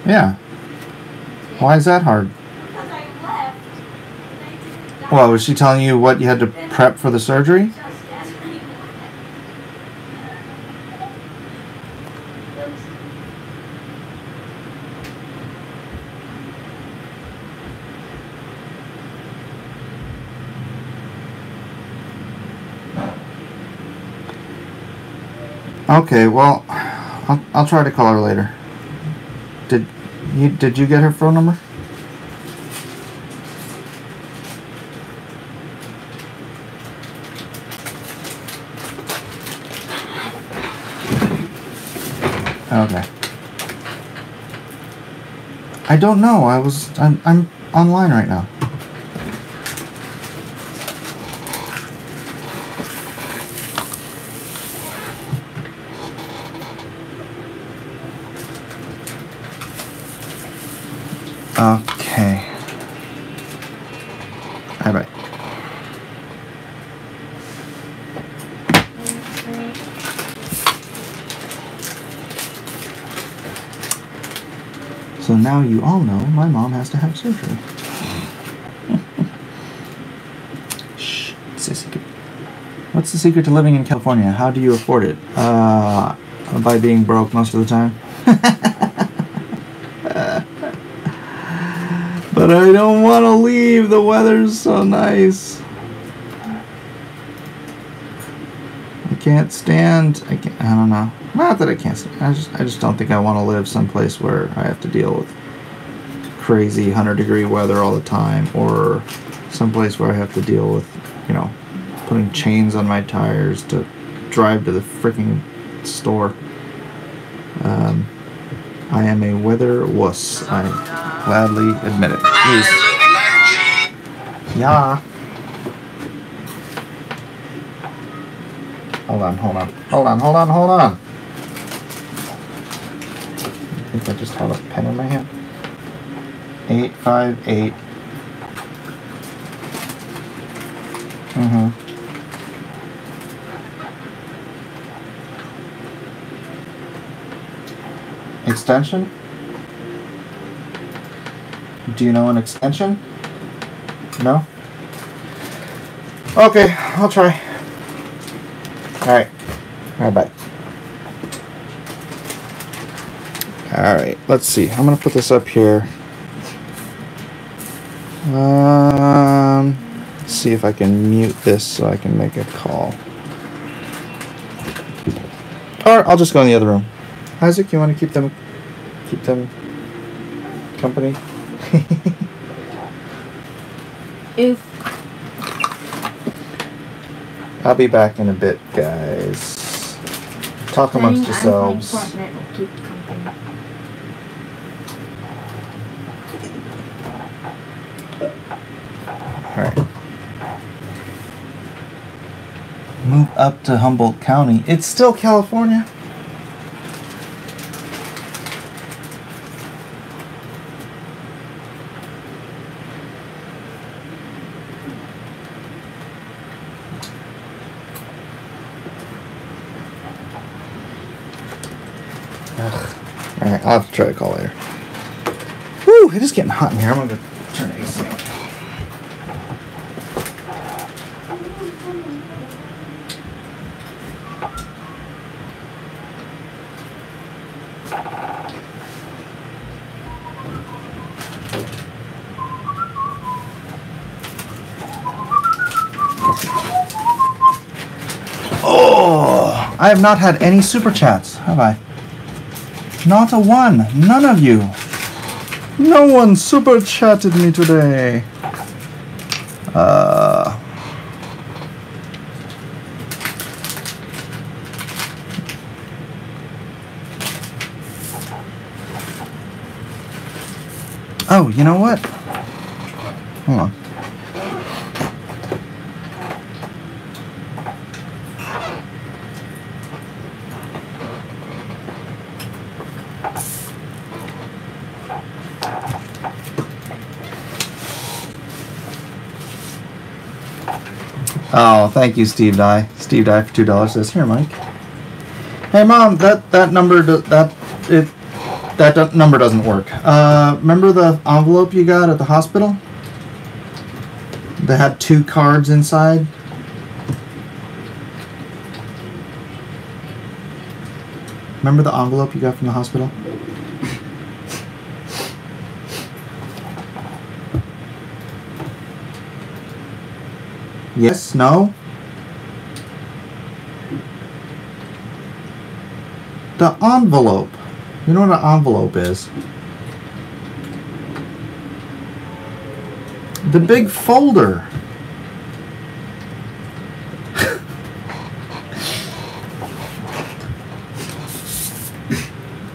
Yeah. Why is that hard? Because I left. And I didn't die. Well, was she telling you what you had to prep for the surgery? Just as I left. Okay, well, I'll try to call her later. Did you get her phone number? Okay. I don't know. I'm online right now. Okay. All right. So now you all know my mom has to have surgery. Shh, it's a secret. What's the secret to living in California? How do you afford it? By being broke most of the time. But I don't want to leave. The weather's so nice. I can't stand. I don't know. Not that I can't stand. I just don't think I want to live someplace where I have to deal with crazy 100-degree weather all the time, or someplace where I have to deal with, you know, putting chains on my tires to drive to the freaking store. I am a weather wuss. I gladly admit it. Please. Yeah. Hold on. I think I just have a pen in my hand. 858. Extension? Do you know an extension? No? Okay, I'll try. Alright. Alright, bye. Alright, let's see. I'm gonna put this up here. Let's see if I can mute this so I can make a call. Or I'll just go in the other room. Isaac, you want to keep them company? Oof. I'll be back in a bit, guys. Talk amongst yourselves. Alright. Move up to Humboldt County. It's still California. Alright, I'll have to try to call later. Woo, it is getting hot in here. I'm gonna turn the AC on. Oh, I have not had any super chats, have I? Not a one. None of you. No one super chatted me today. Oh, you know what? Hold on. Oh, thank you, Steve Dye. Steve Dye for $2 says, "Here, Mike. Hey, Mom, that number that that number doesn't work. Remember the envelope you got at the hospital? That had 2 cards inside? Remember the envelope you got from the hospital? Yes? No? The envelope. You know what an envelope is? The big folder.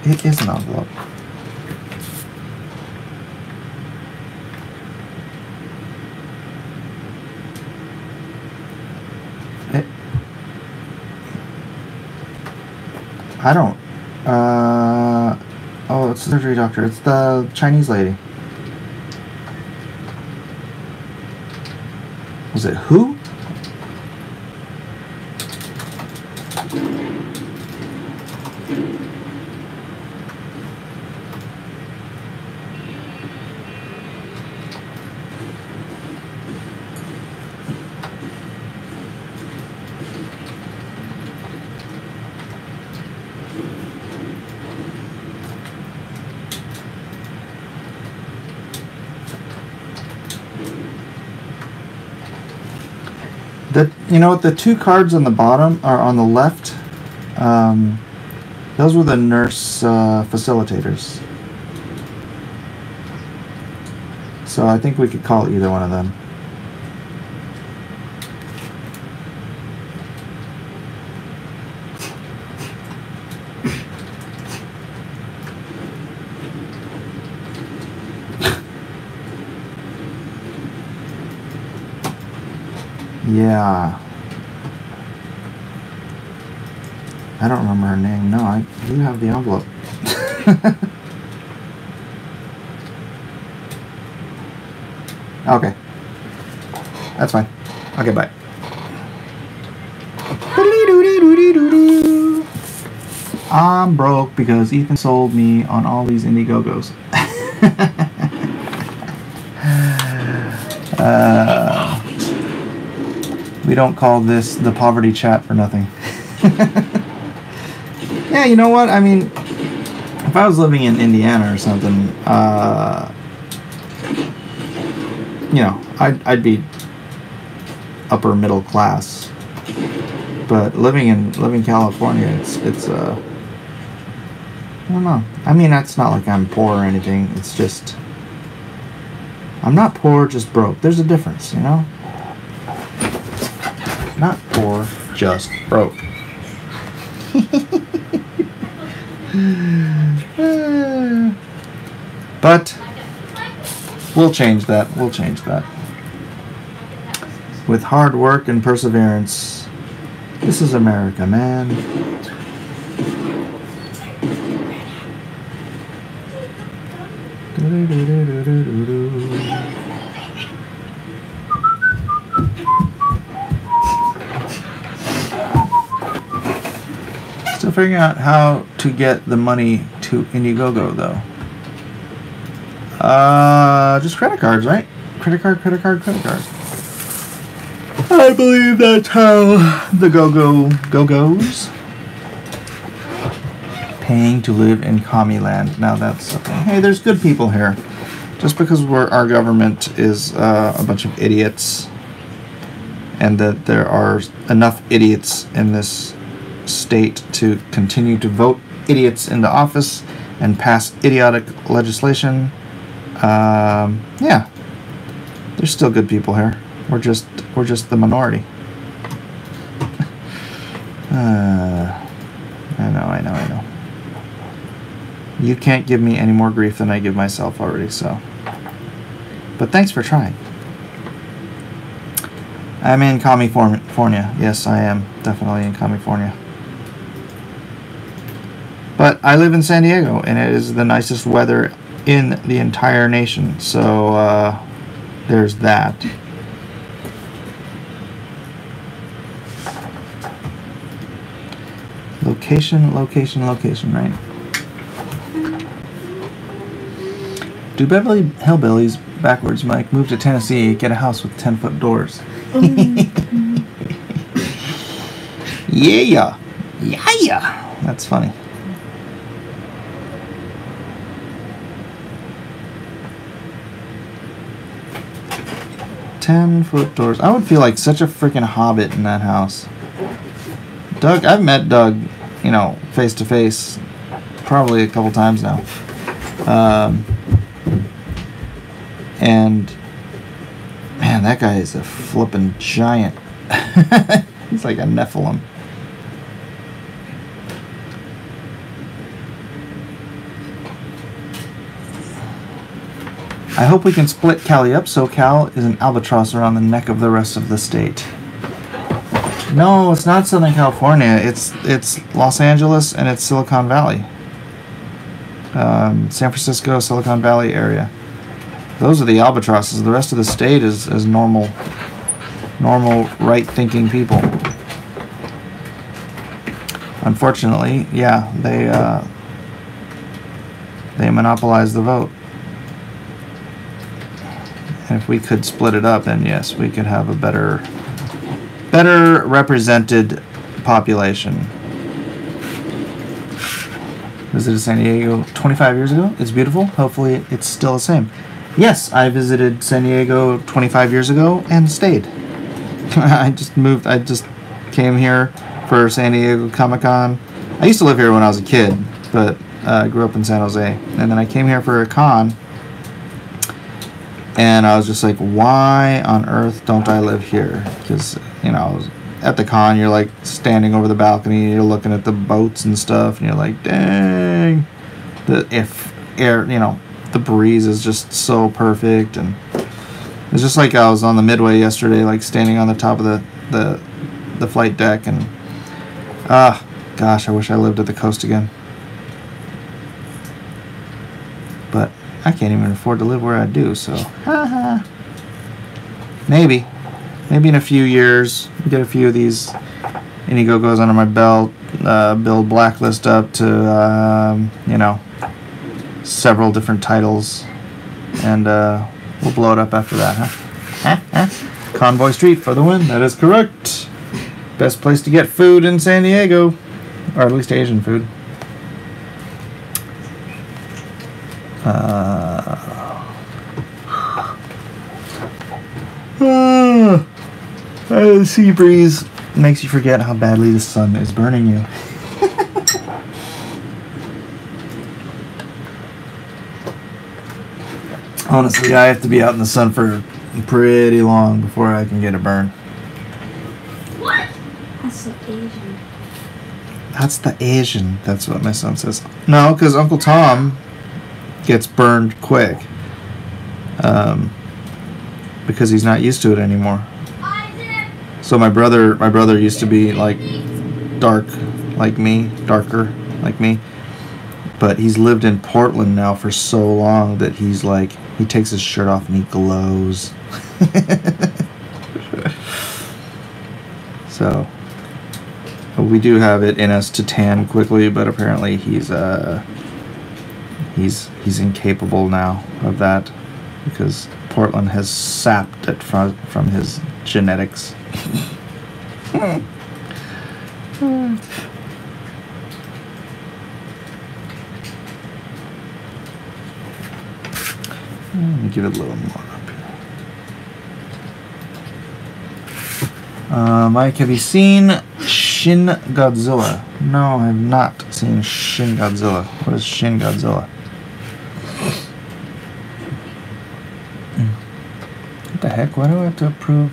It is an envelope. I don't. Oh, it's the surgery doctor. It's the Chinese lady. Was it who? You know what? The 2 cards on the bottom are on the left. Those were the nurse facilitators. So I think we could call either one of them. Yeah. I don't remember her name. No, I do have the envelope. Okay. That's fine. Okay, bye. I'm broke because Ethan sold me on all these Indiegogos. We don't call this the poverty chat for nothing. Yeah, you know what? I mean, if I was living in Indiana or something, you know, I'd be upper middle class. But living in California, it's I don't know. I mean, that's not like I'm poor or anything. It's just I'm not poor, just broke. There's a difference, you know? Not poor, just broke. But we'll change that. We'll change that. With hard work and perseverance. This is America, man. Still figuring out how to get the money to Indiegogo, though. Just credit cards, right? Credit card. I believe that's how the go-goes. Paying to live in commie land. Now that's okay. Hey, there's good people here. Just because our government is a bunch of idiots, and that there are enough idiots in this state to continue to vote idiots into office and pass idiotic legislation. Yeah, there's still good people here. We're just the minority. I know. You can't give me any more grief than I give myself already, so. But thanks for trying. I'm in California. Yes, I am definitely in California. But I live in San Diego, and it is the nicest weather in the entire nation. So there's that. Location, right? Do Beverly Hillbillies backwards, Mike. Move to Tennessee, get a house with 10-foot doors. Yeah. Yeah. That's funny. "10-foot doors." I would feel like such a freaking hobbit in that house. Doug, I've met Doug, you know, face to face, probably a couple times now. And man, that guy is a flippin' giant. He's like a Nephilim. I hope we can split Cali up so Cal is an albatross around the neck of the rest of the state. No, it's not Southern California. It's Los Angeles and it's Silicon Valley. San Francisco, Silicon Valley area. Those are the albatrosses. The rest of the state is normal, right-thinking people. Unfortunately, yeah, they monopolize the vote. And if we could split it up, then yes, we could have a better represented population. Visited San Diego 25 years ago. It's beautiful. Hopefully it's still the same. Yes, I visited San Diego 25 years ago and stayed. I just came here for San Diego Comic-Con. I used to live here when I was a kid, but I grew up in San Jose. And then I came here for a con. And I was just like, why on earth don't I live here? Because, you know, at the con, you're like standing over the balcony, you're looking at the boats and stuff, and you're like, dang. The breeze is just so perfect. And it's just like I was on the Midway yesterday, like standing on the top of the flight deck. And, gosh, I wish I lived at the coast again. But I can't even afford to live where I do, so maybe in a few years, get a few of these Indiegogos under my belt, build Blacklist up to, several different titles, and we'll blow it up after that, huh? Convoy Street for the win. That is correct. Best place to get food in San Diego, or at least Asian food. The sea breeze makes you forget how badly the sun is burning you. Honestly, I have to be out in the sun for pretty long before I can get a burn. What? That's the Asian. That's the Asian. That's what my son says. No, because Uncle Tom gets burned quick. Because he's not used to it anymore. So my brother used to be like dark like me, darker like me. But he's lived in Portland now for so long that he's like, he takes his shirt off and he glows. So we do have it in us to tan quickly, but apparently he's incapable now of that because Portland has sapped it from his genetics. Let me give it a little more up here. Mike, have you seen Shin Godzilla? No, I have not seen Shin Godzilla. What is Shin Godzilla? What the heck? Why do I have to approve?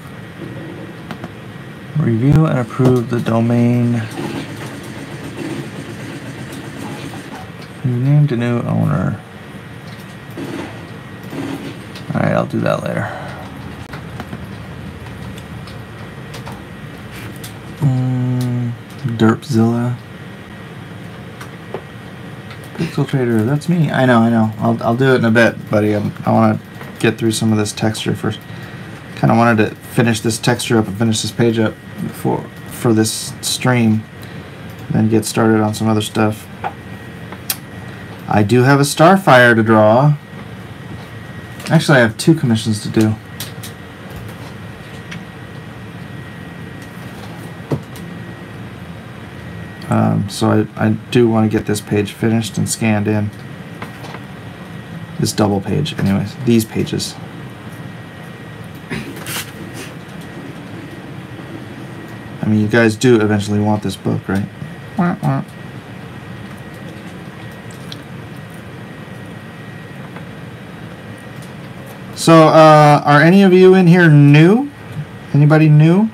Review and approve the domain. You named a new owner. Alright, I'll do that later. Derpzilla. Pixel Trader, that's me. I know. I'll do it in a bit, buddy. I want to get through some of this texture first. Kind of wanted to finish this texture up and finish this page up for this stream, then get started on some other stuff. I do have a Starfire to draw. Actually, I have 2 commissions to do. So I do want to get this page finished and scanned in. This double page, anyways. These pages. I mean, you guys do eventually want this book, right? Wah, wah. So, are any of you in here new? Anybody new?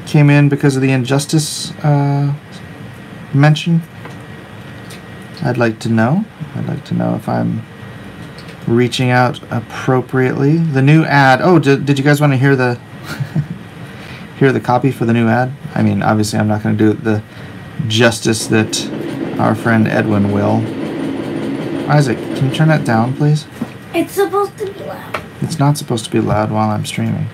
Came in because of the injustice mention? I'd like to know. I'd like to know if I'm reaching out appropriately. The new ad. Oh, did you guys want to hear the hear the copy for the new ad? I mean, obviously, I'm not going to do it the justice that our friend Edwin will. Isaac, can you turn that down, please? It's supposed to be loud. It's not supposed to be loud while I'm streaming.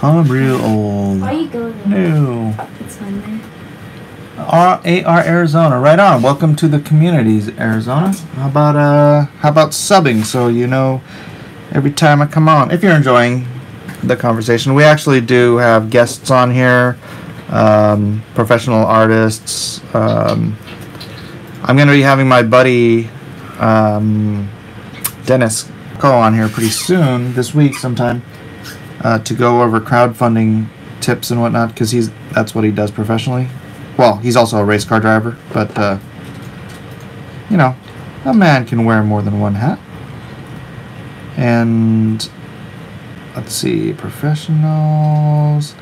I'm real old. Why are you going there? New. It's fun there. AR Arizona, right on. Welcome to the communities, Arizona. How about subbing so you know every time I come on? If you're enjoying the conversation, we actually do have guests on here, professional artists. I'm going to be having my buddy Dennis Coe on here pretty soon, this week sometime. To go over crowdfunding tips and whatnot, because that's what he does professionally. Well, he's also a race car driver, but you know, a man can wear more than one hat. And let's see, professionals.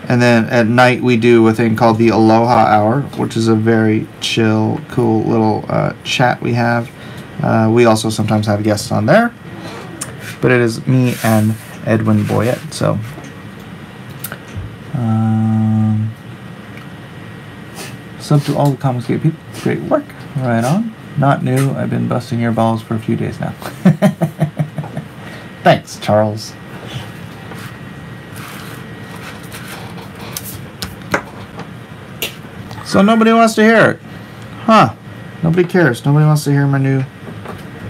And then at night we do a thing called the Aloha Hour, which is a very chill, cool little chat we have. We also sometimes have guests on there, but it is me and Edwin Boyette. So sub to all the Comics Gate people. Great work. Right on. Not new. I've been busting your balls for a few days now. Thanks, Charles. So nobody wants to hear it. Huh. Nobody cares. Nobody wants to hear my new...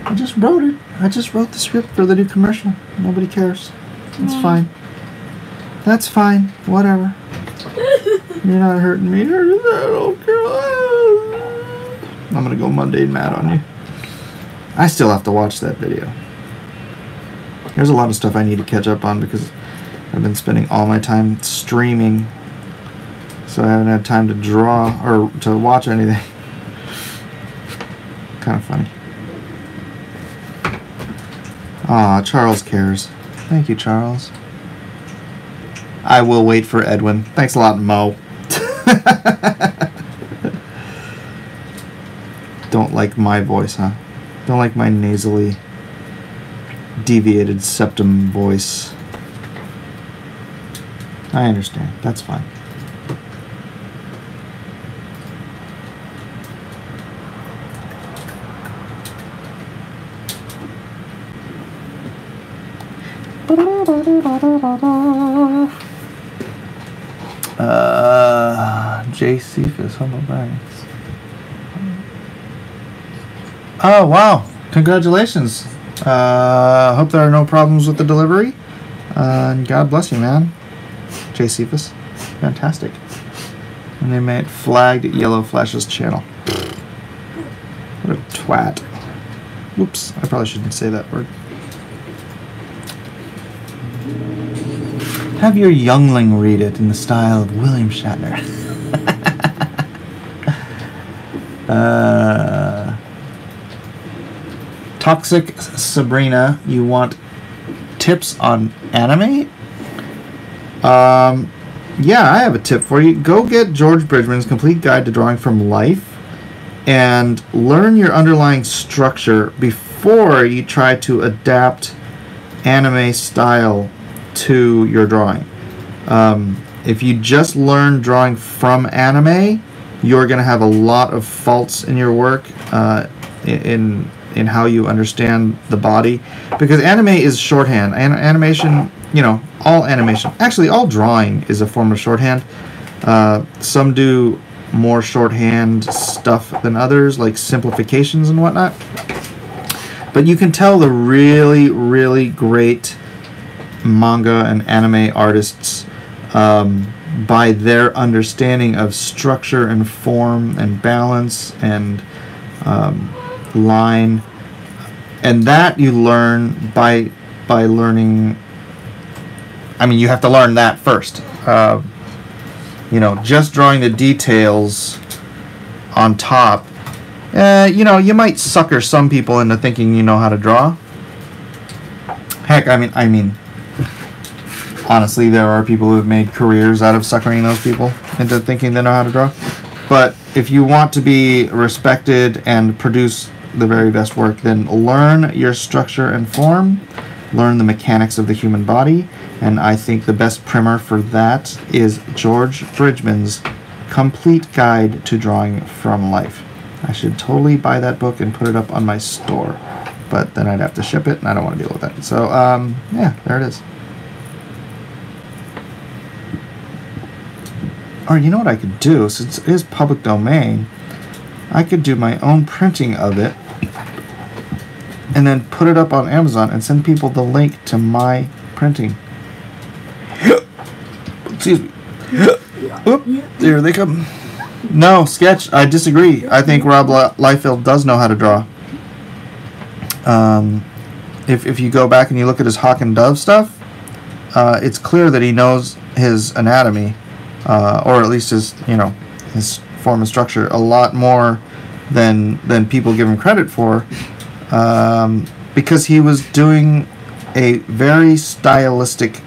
I just wrote it. I just wrote the script for the new commercial. Nobody cares. It's fine. That's fine. Whatever. You're not hurting me. I don't care. I'm gonna go mundane mad on you. I still have to watch that video. There's a lot of stuff I need to catch up on because I've been spending all my time streaming, so I haven't had time to draw or to watch anything. Kind of funny. Aw, Charles cares. Thank you, Charles. I will wait for Edwin. Thanks a lot, Mo. Don't like my voice, huh? Don't like my nasally deviated septum voice. I understand. That's fine. J. Cephas, Homo Banks. Oh, wow. Congratulations. Hope there are no problems with the delivery. And God bless you, man. J. Cephas. Fantastic. And they made flagged Yellow Flash's channel. What a twat. Whoops. I probably shouldn't say that word. Have your youngling read it in the style of William Shatner. Toxic Sabrina, you want tips on anime? Yeah, I have a tip for you. Go get George Bridgman's Complete Guide to Drawing from Life and learn your underlying structure before you try to adapt anime style to your drawing. If you just learn drawing from anime, you're going to have a lot of faults in your work, in how you understand the body, because anime is shorthand. Animation, you know, all animation, actually all drawing is a form of shorthand. Some do more shorthand stuff than others, like simplifications and whatnot. But you can tell the really, really great manga and anime artists by their understanding of structure and form and balance and line. And that you learn by learning. I mean, you have to learn that first. Just drawing the details on top. You might sucker some people into thinking you know how to draw. Heck, I mean, honestly, there are people who have made careers out of suckering those people into thinking they know how to draw. But if you want to be respected and produce the very best work, then learn your structure and form, learn the mechanics of the human body, and I think the best primer for that is George Bridgman's Complete Guide to Drawing from Life. I should totally buy that book and put it up on my store, but then I'd have to ship it, and I don't want to deal with that. So, yeah, there it is. Or you know what I could do, since it is public domain, I could do my own printing of it and then put it up on Amazon and send people the link to my printing. Excuse me. Oop, there they come. No, Sketch, I disagree. I think Rob Liefeld does know how to draw. If you go back and you look at his Hawk and Dove stuff, it's clear that he knows his anatomy, or at least his form and structure a lot more than people give him credit for, because he was doing a very stylistic,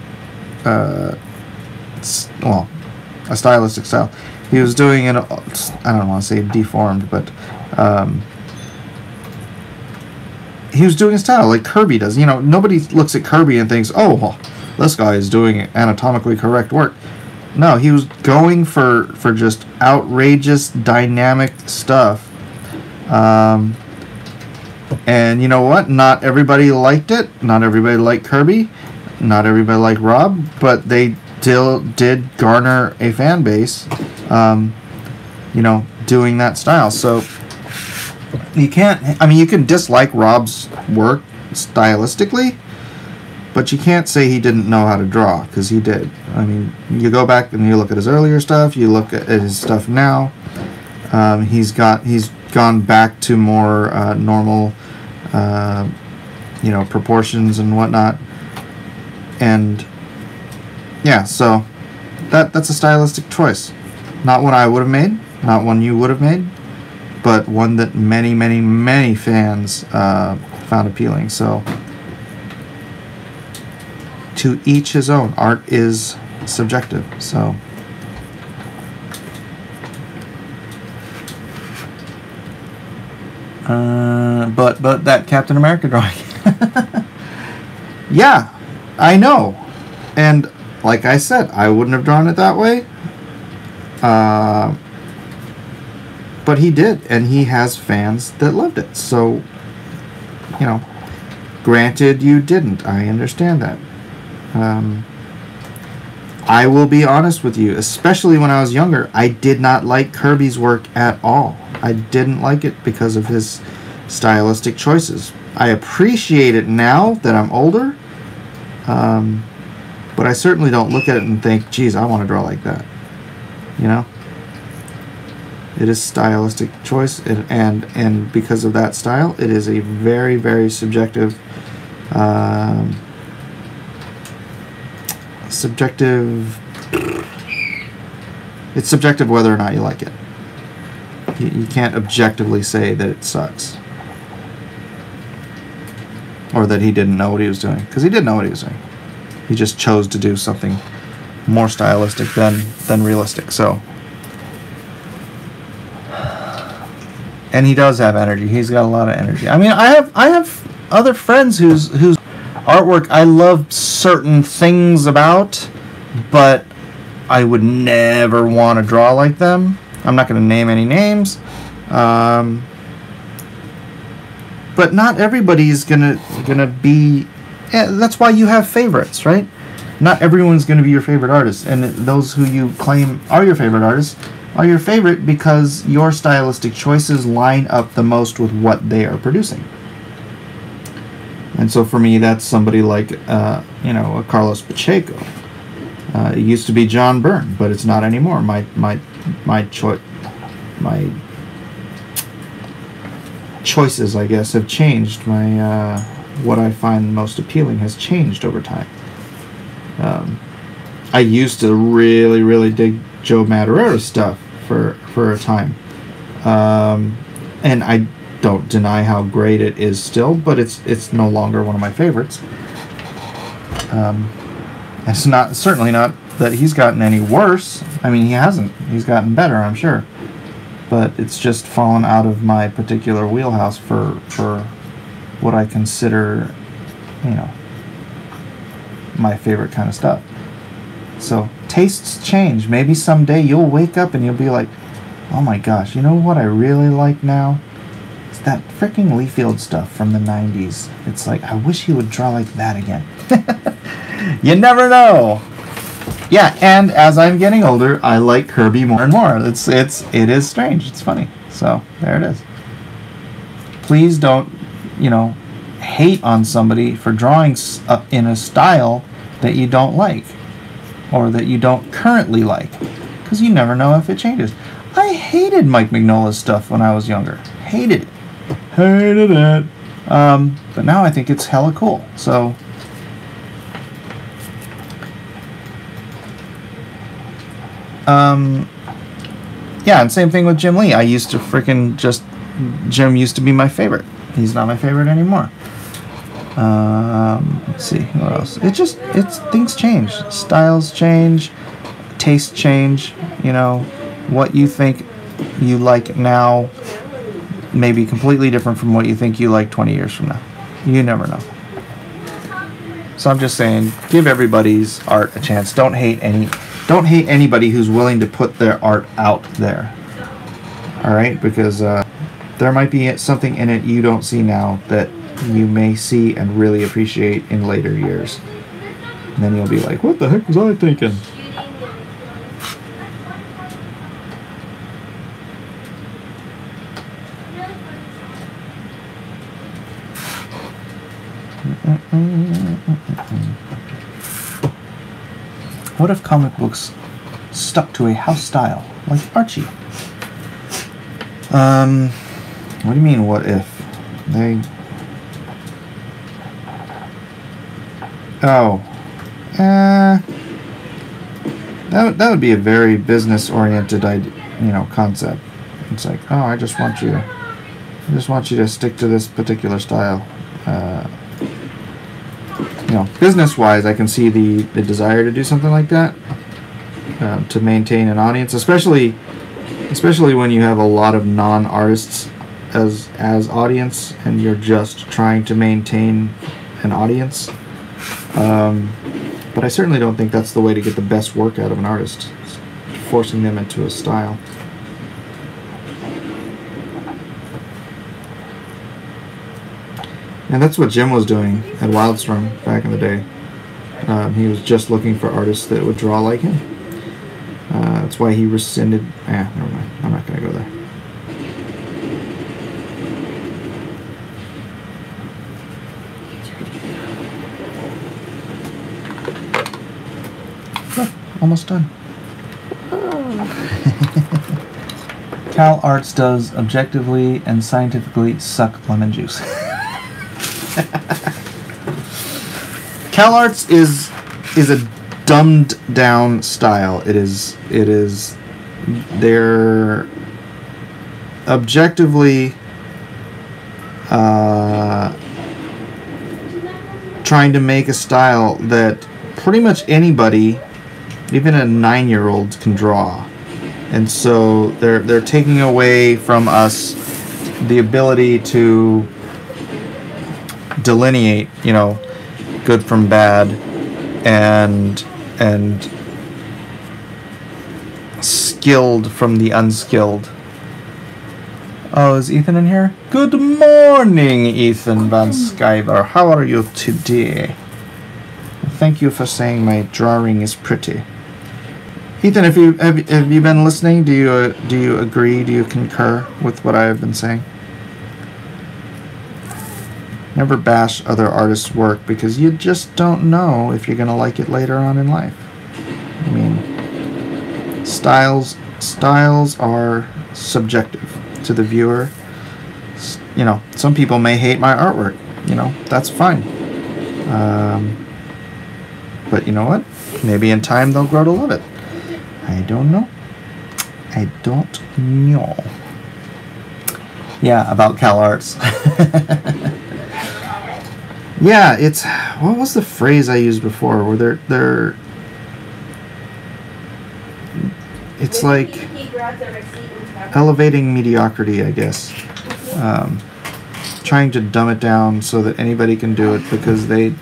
a stylistic style. He was doing I don't want to say deformed, but he was doing a style like Kirby does. Nobody looks at Kirby and thinks, oh, well, this guy is doing anatomically correct work. No, he was going for just outrageous, dynamic stuff. And you know what? Not everybody liked it. Not everybody liked Kirby. Not everybody liked Rob. But they still did garner a fan base, doing that style. So you can't, you can dislike Rob's work stylistically, but you can't say he didn't know how to draw, because he did. You go back and you look at his earlier stuff, you look at his stuff now, he's gone back to more normal, proportions and whatnot. And yeah, so that's a stylistic choice. Not one I would have made, not one you would have made, but one that many, many, many fans found appealing. So to each his own. Art is subjective. So but that Captain America drawing. Yeah, I know. And like I said, I wouldn't have drawn it that way. But he did, and he has fans that loved it. So, granted you didn't. I understand that. I will be honest with you, especially when I was younger, I did not like Kirby's work at all. I didn't like it because of his stylistic choices. I appreciate it now that I'm older, but I certainly don't look at it and think, geez, I want to draw like that. It is stylistic choice, and because of that style, it is a very, very subjective it's subjective whether or not you like it. You can't objectively say that it sucks, or that he didn't know what he was doing, because he did know what he was doing. He just chose to do something more stylistic than realistic. So, and he does have energy. He's got a lot of energy. I have other friends whose artwork I love certain things about, but I would never want to draw like them. I'm not going to name any names, but not everybody's gonna be. Yeah, that's why you have favorites, right? Not everyone's going to be your favorite artist, and those who you claim are your favorite artists are your favorite because your stylistic choices line up the most with what they are producing. And so for me, that's somebody like, you know, a Carlos Pacheco. It used to be John Byrne, but it's not anymore. My choices, I guess, have changed. My what I find most appealing has changed over time. I used to really dig Joe Madureira's stuff for a time, and I don't deny how great it is still, but it's no longer one of my favorites. It's not, certainly not that he's gotten any worse. I mean, he hasn't. He's gotten better, I'm sure. But it's just fallen out of my particular wheelhouse for what I consider, you know, my favorite kind of stuff. So tastes change. Maybe someday you'll wake up and you'll be like, oh my gosh, you know what I really like now? It's that freaking Leafield stuff from the 90s. It's like, I wish he would draw like that again. You never know. Yeah, and as I'm getting older, I like Kirby more and more. It is strange. It's funny. So there it is. Please don't, you know, hate on somebody for drawing in a style that you don't like or that you don't currently like, because you never know if it changes. I hated Mike Mignola's stuff when I was younger. Hated it. Hated it. But now I think it's hella cool. So yeah, and same thing with Jim Lee. I used to freaking Jim used to be my favorite. He's not my favorite anymore. Let's see, what else? Things change. Styles change. Tastes change. You know, what you think you like now may be completely different from what you think you like 20 years from now. You never know. So I'm just saying, give everybody's art a chance. Don't hate anybody who's willing to put their art out there. All right, because there might be something in it you don't see now that you may see and really appreciate in later years. And then you'll be like, what the heck was I thinking? What if comic books stuck to a house style, like Archie? What do you mean, what if? That would be a very business-oriented, concept. It's like, oh, I just want you to stick to this particular style. Business-wise, I can see the desire to do something like that, to maintain an audience, especially when you have a lot of non-artists as audience, and you're just trying to maintain an audience. But I certainly don't think that's the way to get the best work out of an artist, forcing them into a style. And that's what Jim was doing at Wildstorm back in the day. He was just looking for artists that would draw like him. That's why he rescinded... never mind. I'm not going to go there. Look, almost done. Cal Arts does objectively and scientifically suck lemon juice. Cal Arts is a dumbed down style. It is they're objectively trying to make a style that pretty much anybody, even a 9-year-old, can draw. And so they're taking away from us the ability to delineate, good from bad, and skilled from the unskilled. Oh, is Ethan in here? Good morning, Ethan Van Skyver. How are you today? Thank you for saying my drawing is pretty. Ethan, have you been listening? Do you agree? Do you concur with what I have been saying? Never bash other artists' work because you just don't know if you're gonna like it later on in life. I mean, styles are subjective to the viewer. You know, some people may hate my artwork. You know, that's fine. But you know what? Maybe in time they'll grow to love it. I don't know. I don't know. Yeah, about CalArts. Yeah, it's, what was the phrase I used before? Where they're it's like elevating mediocrity, I guess. Trying to dumb it down so that anybody can do it because they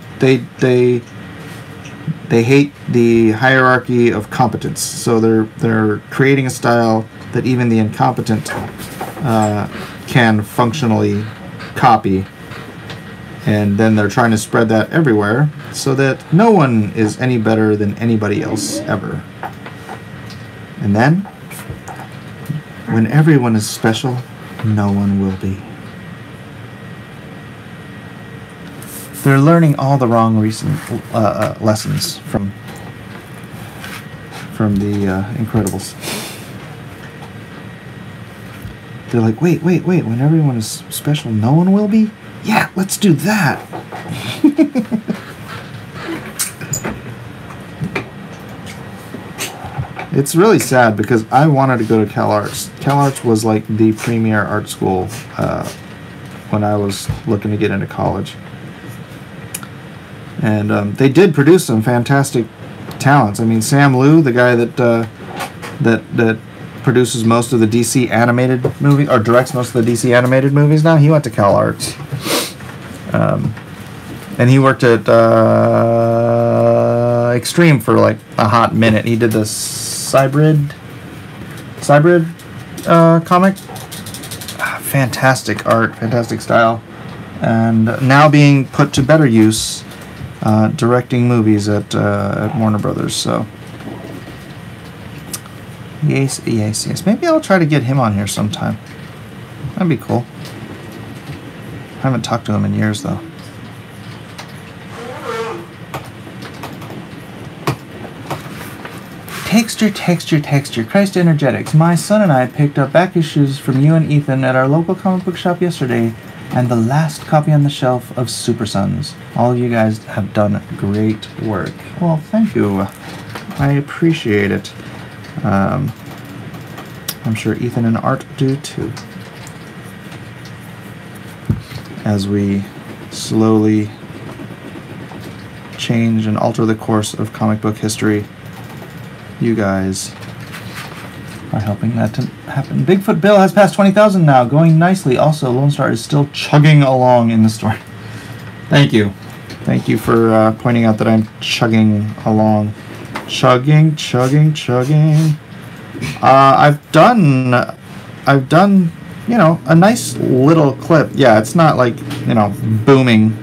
hate the hierarchy of competence. So they're creating a style that even the incompetent can functionally copy. And then they're trying to spread that everywhere so that no one is any better than anybody else ever. And then, when everyone is special, no one will be. They're learning all the wrong lessons from the Incredibles. They're like, wait, when everyone is special, no one will be? Yeah, let's do that. It's really sad because I wanted to go to CalArts. CalArts was like the premier art school when I was looking to get into college. And they did produce some fantastic talents. I mean, Sam Liu, the guy that produces most of the DC animated movies, or directs most of the DC animated movies now, he went to CalArts. And he worked at Extreme for like a hot minute. He did the Cybrid comic. Fantastic art, fantastic style. And now being put to better use directing movies at Warner Brothers. So yes. Maybe I'll try to get him on here sometime. That'd be cool. I haven't talked to him in years, though. Texture. Christ Energetics. My son and I picked up back issues from you and Ethan at our local comic book shop yesterday, and the last copy on the shelf of Super Sons. All of you guys have done great work. Well, thank you. I appreciate it. I'm sure Ethan and Art do, too. As we slowly change and alter the course of comic book history, you guys are helping that to happen. Bigfoot Bill has passed 20,000 now, going nicely. Also, Lone Star is still chugging along in the story. Thank you. Thank you for pointing out that I'm chugging along. Chugging. I've done, you know, a nice little clip. Yeah, it's not like, you know, booming,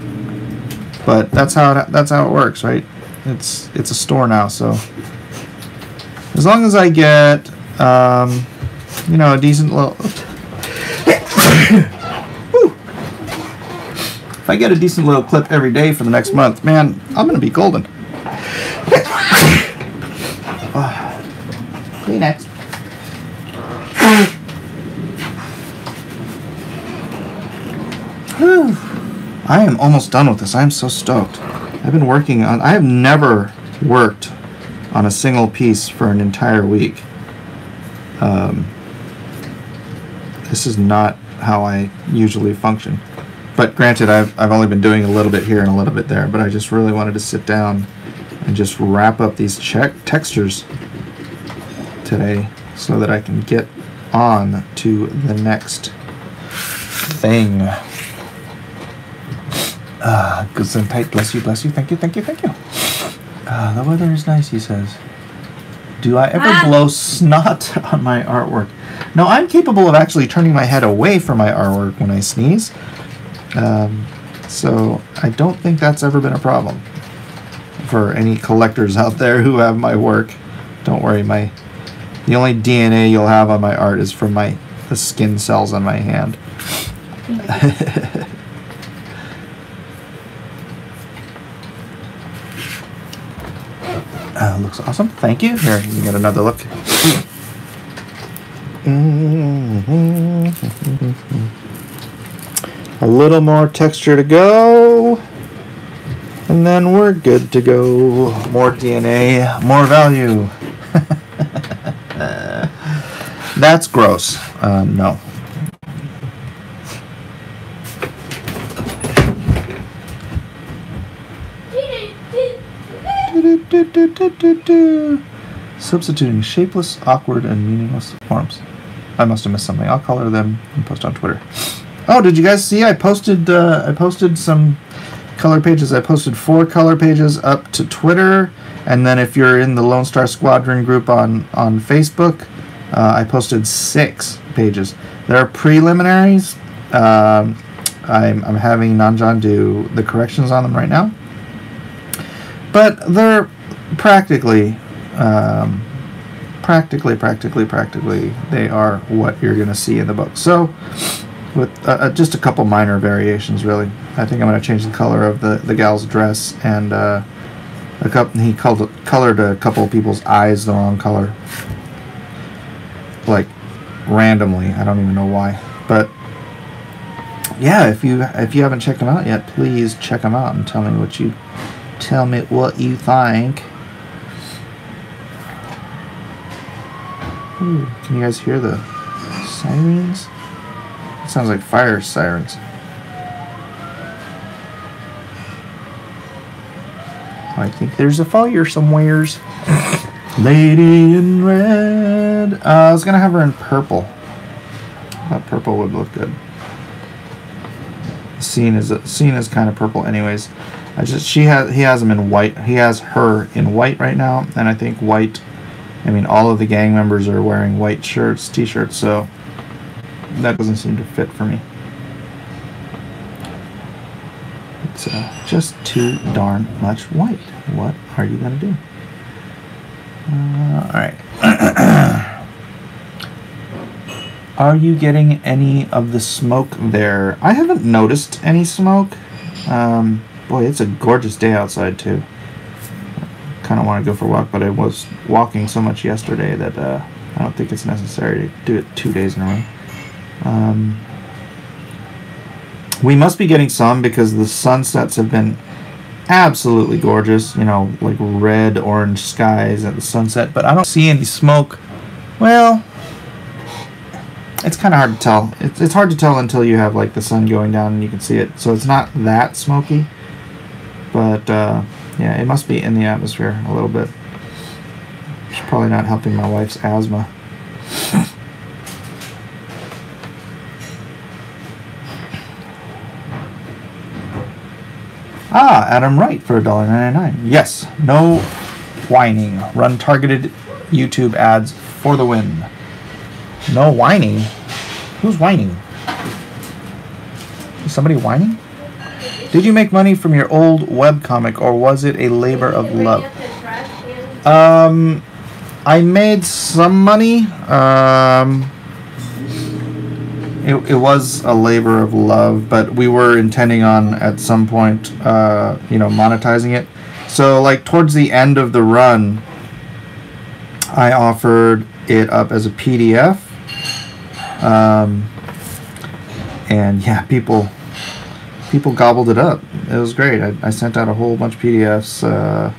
but that's how it works, right? It's a store now, so as long as I get, you know, a decent little. If I get a decent little clip every day for the next month, man, I'm gonna be golden. Kleenex. I am almost done with this. I am so stoked. I have never worked on a single piece for an entire week. This is not how I usually function. But granted, I've only been doing a little bit here and a little bit there, but I just really wanted to sit down and just wrap up these textures today so that I can get on to the next thing. Gesundheit, bless you, thank you. The weather is nice, he says. Do I ever blow snot on my artwork? No, I'm capable of actually turning my head away from my artwork when I sneeze. So I don't think that's ever been a problem. for any collectors out there who have my work. Don't worry, the only DNA you'll have on my art is from the skin cells on my hand. Looks awesome. Thank you. Here, you get another look. A little more texture to go, and then we're good to go. More DNA, more value. That's gross. No. Substituting shapeless, awkward, and meaningless forms. I must have missed something. I'll color them and post on Twitter. Oh, did you guys see? I posted some color pages. I posted 4 color pages up to Twitter, and then if you're in the Lone Star Squadron group on Facebook, I posted 6 pages. There are preliminaries. I'm having Nanjan do the corrections on them right now, but they're practically, they are what you're going to see in the book. So, with just a couple minor variations, really. I think I'm going to change the color of the gal's dress, and he colored a couple of people's eyes the wrong color, like randomly. I don't even know why, but yeah, if you haven't checked them out yet, please check them out and tell me what you think. Ooh, can you guys hear the sirens? It sounds like fire sirens. I think there's a fire somewheres. Lady in red. I was gonna have her in purple. I thought purple would look good. The scene is kind of purple, anyways. He has him in white. He has her in white right now, and I think white. I mean, all of the gang members are wearing white shirts, t-shirts, so that doesn't seem to fit for me. It's just too darn much white. What are you gonna do? All right. Are you getting any of the smoke there? I haven't noticed any smoke. Boy, it's a gorgeous day outside too. Kind of want to go for a walk, but I was walking so much yesterday that I don't think it's necessary to do it 2 days in a row. We must be getting some because the sunsets have been absolutely gorgeous. You know, like red, orange skies at the sunset, but I don't see any smoke. Well, it's kind of hard to tell. It's hard to tell until you have like the sun going down and you can see it. So it's not that smoky, but yeah, it must be in the atmosphere a little bit. It's probably not helping my wife's asthma. Adam Wright for $1.99. Yes, no whining. Run targeted YouTube ads for the win. No whining? Who's whining? Is somebody whining? Did you make money from your old webcomic, or was it a labor of love? I made some money. It was a labor of love, but we were intending on at some point, monetizing it. So, like, towards the end of the run, I offered it up as a PDF. And yeah, people gobbled it up. It was great. I sent out a whole bunch of PDFs. I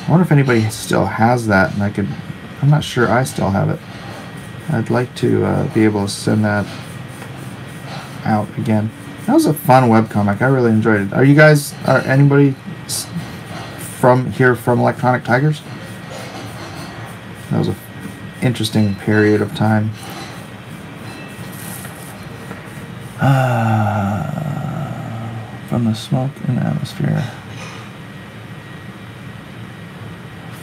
wonder if anybody still has that, and I'm not sure I still have it. I'd like to be able to send that out again. That was a fun webcomic. I really enjoyed it. Are anybody from Electronic Tigers? That was an interesting period of time. From the smoke in the atmosphere.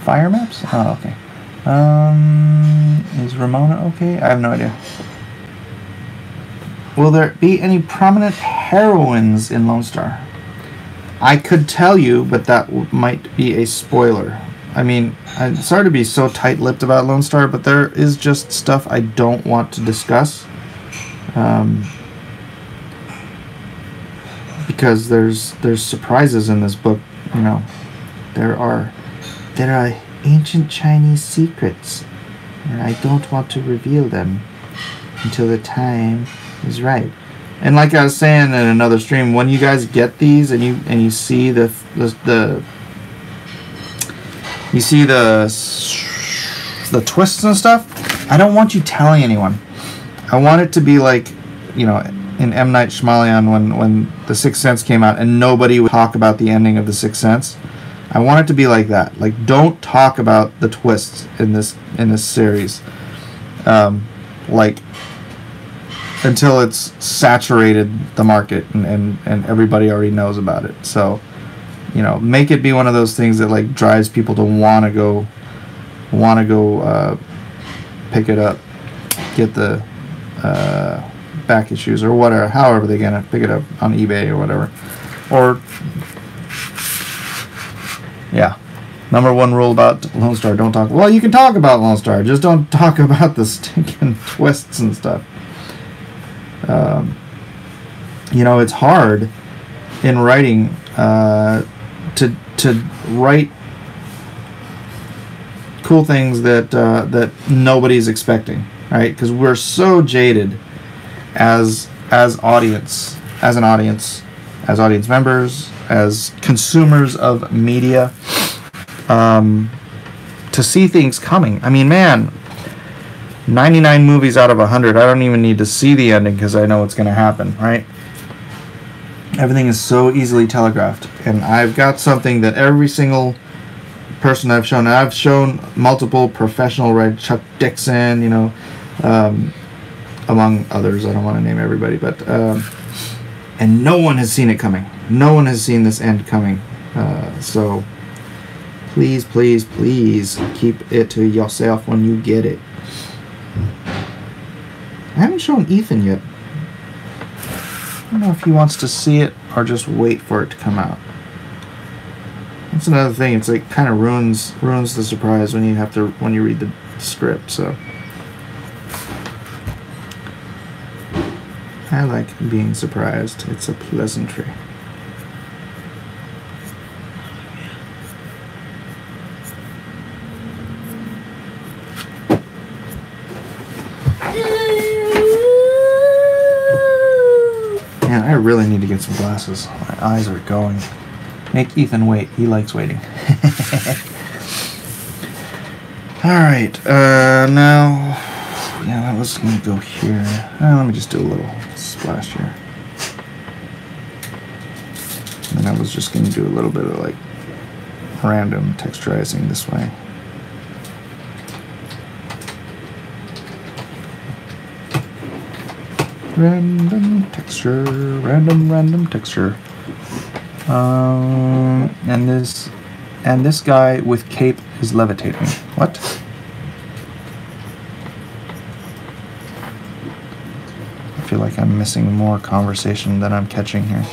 Fire maps? Oh, okay. Is Ramona okay? I have no idea. Will there be any prominent heroines in Lone Star? I could tell you, but that might be a spoiler. I mean, I'm sorry to be so tight-lipped about Lone Star, but there is just stuff I don't want to discuss. Because there's surprises in this book, you know. There are ancient Chinese secrets, and I don't want to reveal them until the time is right. And like I was saying in another stream, when you guys get these and you see the twists and stuff, I don't want you telling anyone. I want it to be like, you know, in M. Night Shyamalan when The Sixth Sense came out and nobody would talk about the ending of The Sixth Sense. I want it to be like that. Like, don't talk about the twists in this series, like, until it's saturated the market and everybody already knows about it. So, you know, make it be one of those things that like drives people to want to go pick it up, get the back issues or whatever, however they're gonna pick it up on eBay or whatever. Or yeah, number one rule about Lone Star: don't talk. Well, you can talk about Lone Star, just don't talk about the stinking twists and stuff. You know, it's hard in writing to write cool things that nobody's expecting, right? Because we're so jaded as audience members, as consumers of media, to see things coming. I mean, man, 99 movies out of 100, I don't even need to see the ending because I know what's going to happen, right? Everything is so easily telegraphed. And I've got something that every single person I've shown multiple professional writers, Chuck Dixon, you know, among others. I don't want to name everybody, but and no one has seen it coming. No one has seen this end coming. So please, please, please keep it to yourself when you get it. I haven't shown Ethan yet. I don't know if he wants to see it or just wait for it to come out. That's another thing. It's like kind of ruins the surprise when you read the script. So I like being surprised. It's a pleasantry. Man, I really need to get some glasses. My eyes are going. Make Ethan wait. He likes waiting. Alright, now... Yeah, that was going to go here. Let me just do a little splash here. And then I was just going to do a little bit of, like, random texturizing this way. Random texture, random texture. And this guy with cape is levitating. What? I feel like I'm missing more conversation than I'm catching here.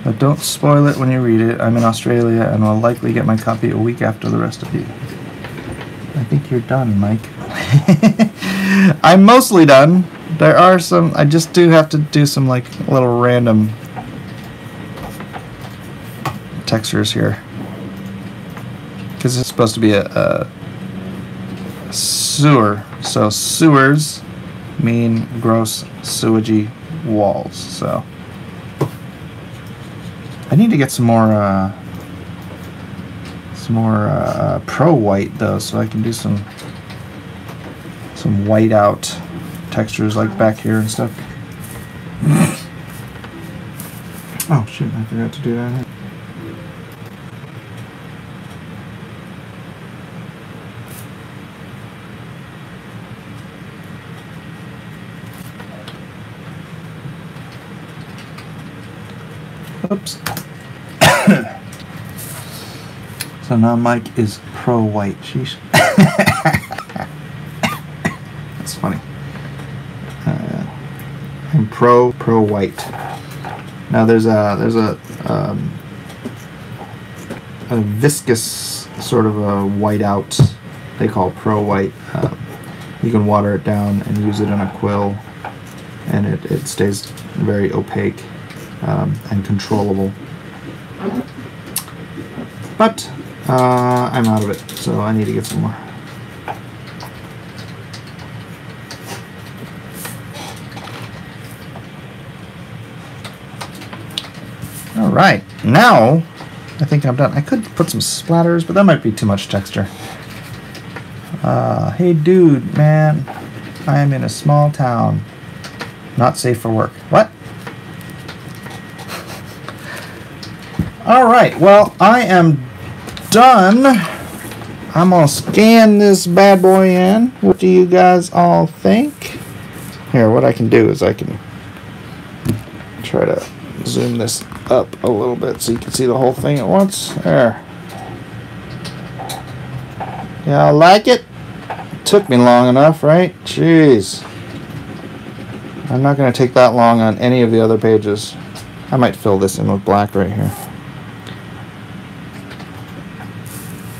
But don't spoil it when you read it. I'm in Australia and will likely get my copy a week after the rest of you. I think you're done, Mike. I'm mostly done. There are some, I just do have to do some like little random textures here. Because it's supposed to be a sewer. So sewers mean gross sewagey walls. So I need to get some more pro white though, so I can do some white out textures like back here and stuff. Oh shit! I forgot to do that. Oops. So now Mike is pro-white. Sheesh. That's funny. I'm pro-white. Now there's a viscous sort of a whiteout they call pro-white. You can water it down and use it in a quill, and it stays very opaque and controllable. But I'm out of it, so I need to get some more. All right, now I think I'm done. I could put some splatters, but that might be too much texture. Hey dude, man, I am in a small town. Not safe for work. What? All right, well, I am done. I'm gonna scan this bad boy in. What do you guys all think? Here, what I can do is I can try to zoom this up a little bit so you can see the whole thing at once. There. Y'all like it? Took me long enough, right? Jeez. I'm not going to take that long on any of the other pages. I might fill this in with black right here.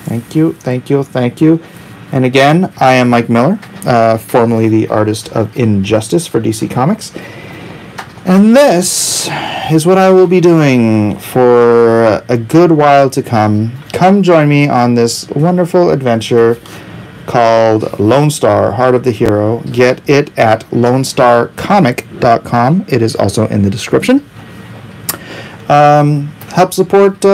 Thank you, thank you, thank you. And again, I am Mike Miller, formerly the artist of Injustice for DC Comics. And this is what I will be doing for a good while to come. Come join me on this wonderful adventure called LONESTAR, Heart of the Hero. Get it at lonestarcomic.com. It is also in the description. Help support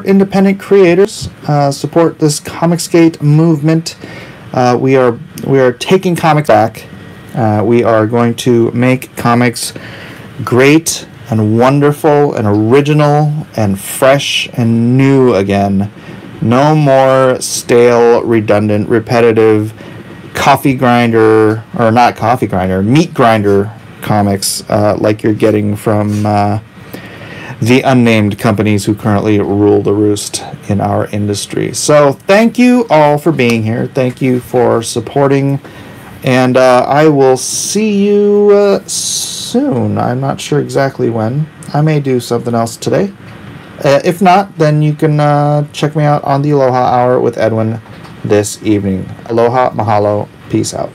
independent creators. Support this Comicsgate movement. We are taking comics back. We are going to make comics great and wonderful and original and fresh and new again. No more stale, redundant, repetitive meat grinder comics like you're getting from the unnamed companies who currently rule the roost in our industry. So thank you all for being here. Thank you for supporting. And I will see you soon. I'm not sure exactly when. I may do something else today. If not, then you can check me out on the Aloha Hour with Edwin this evening. Aloha, mahalo, peace out.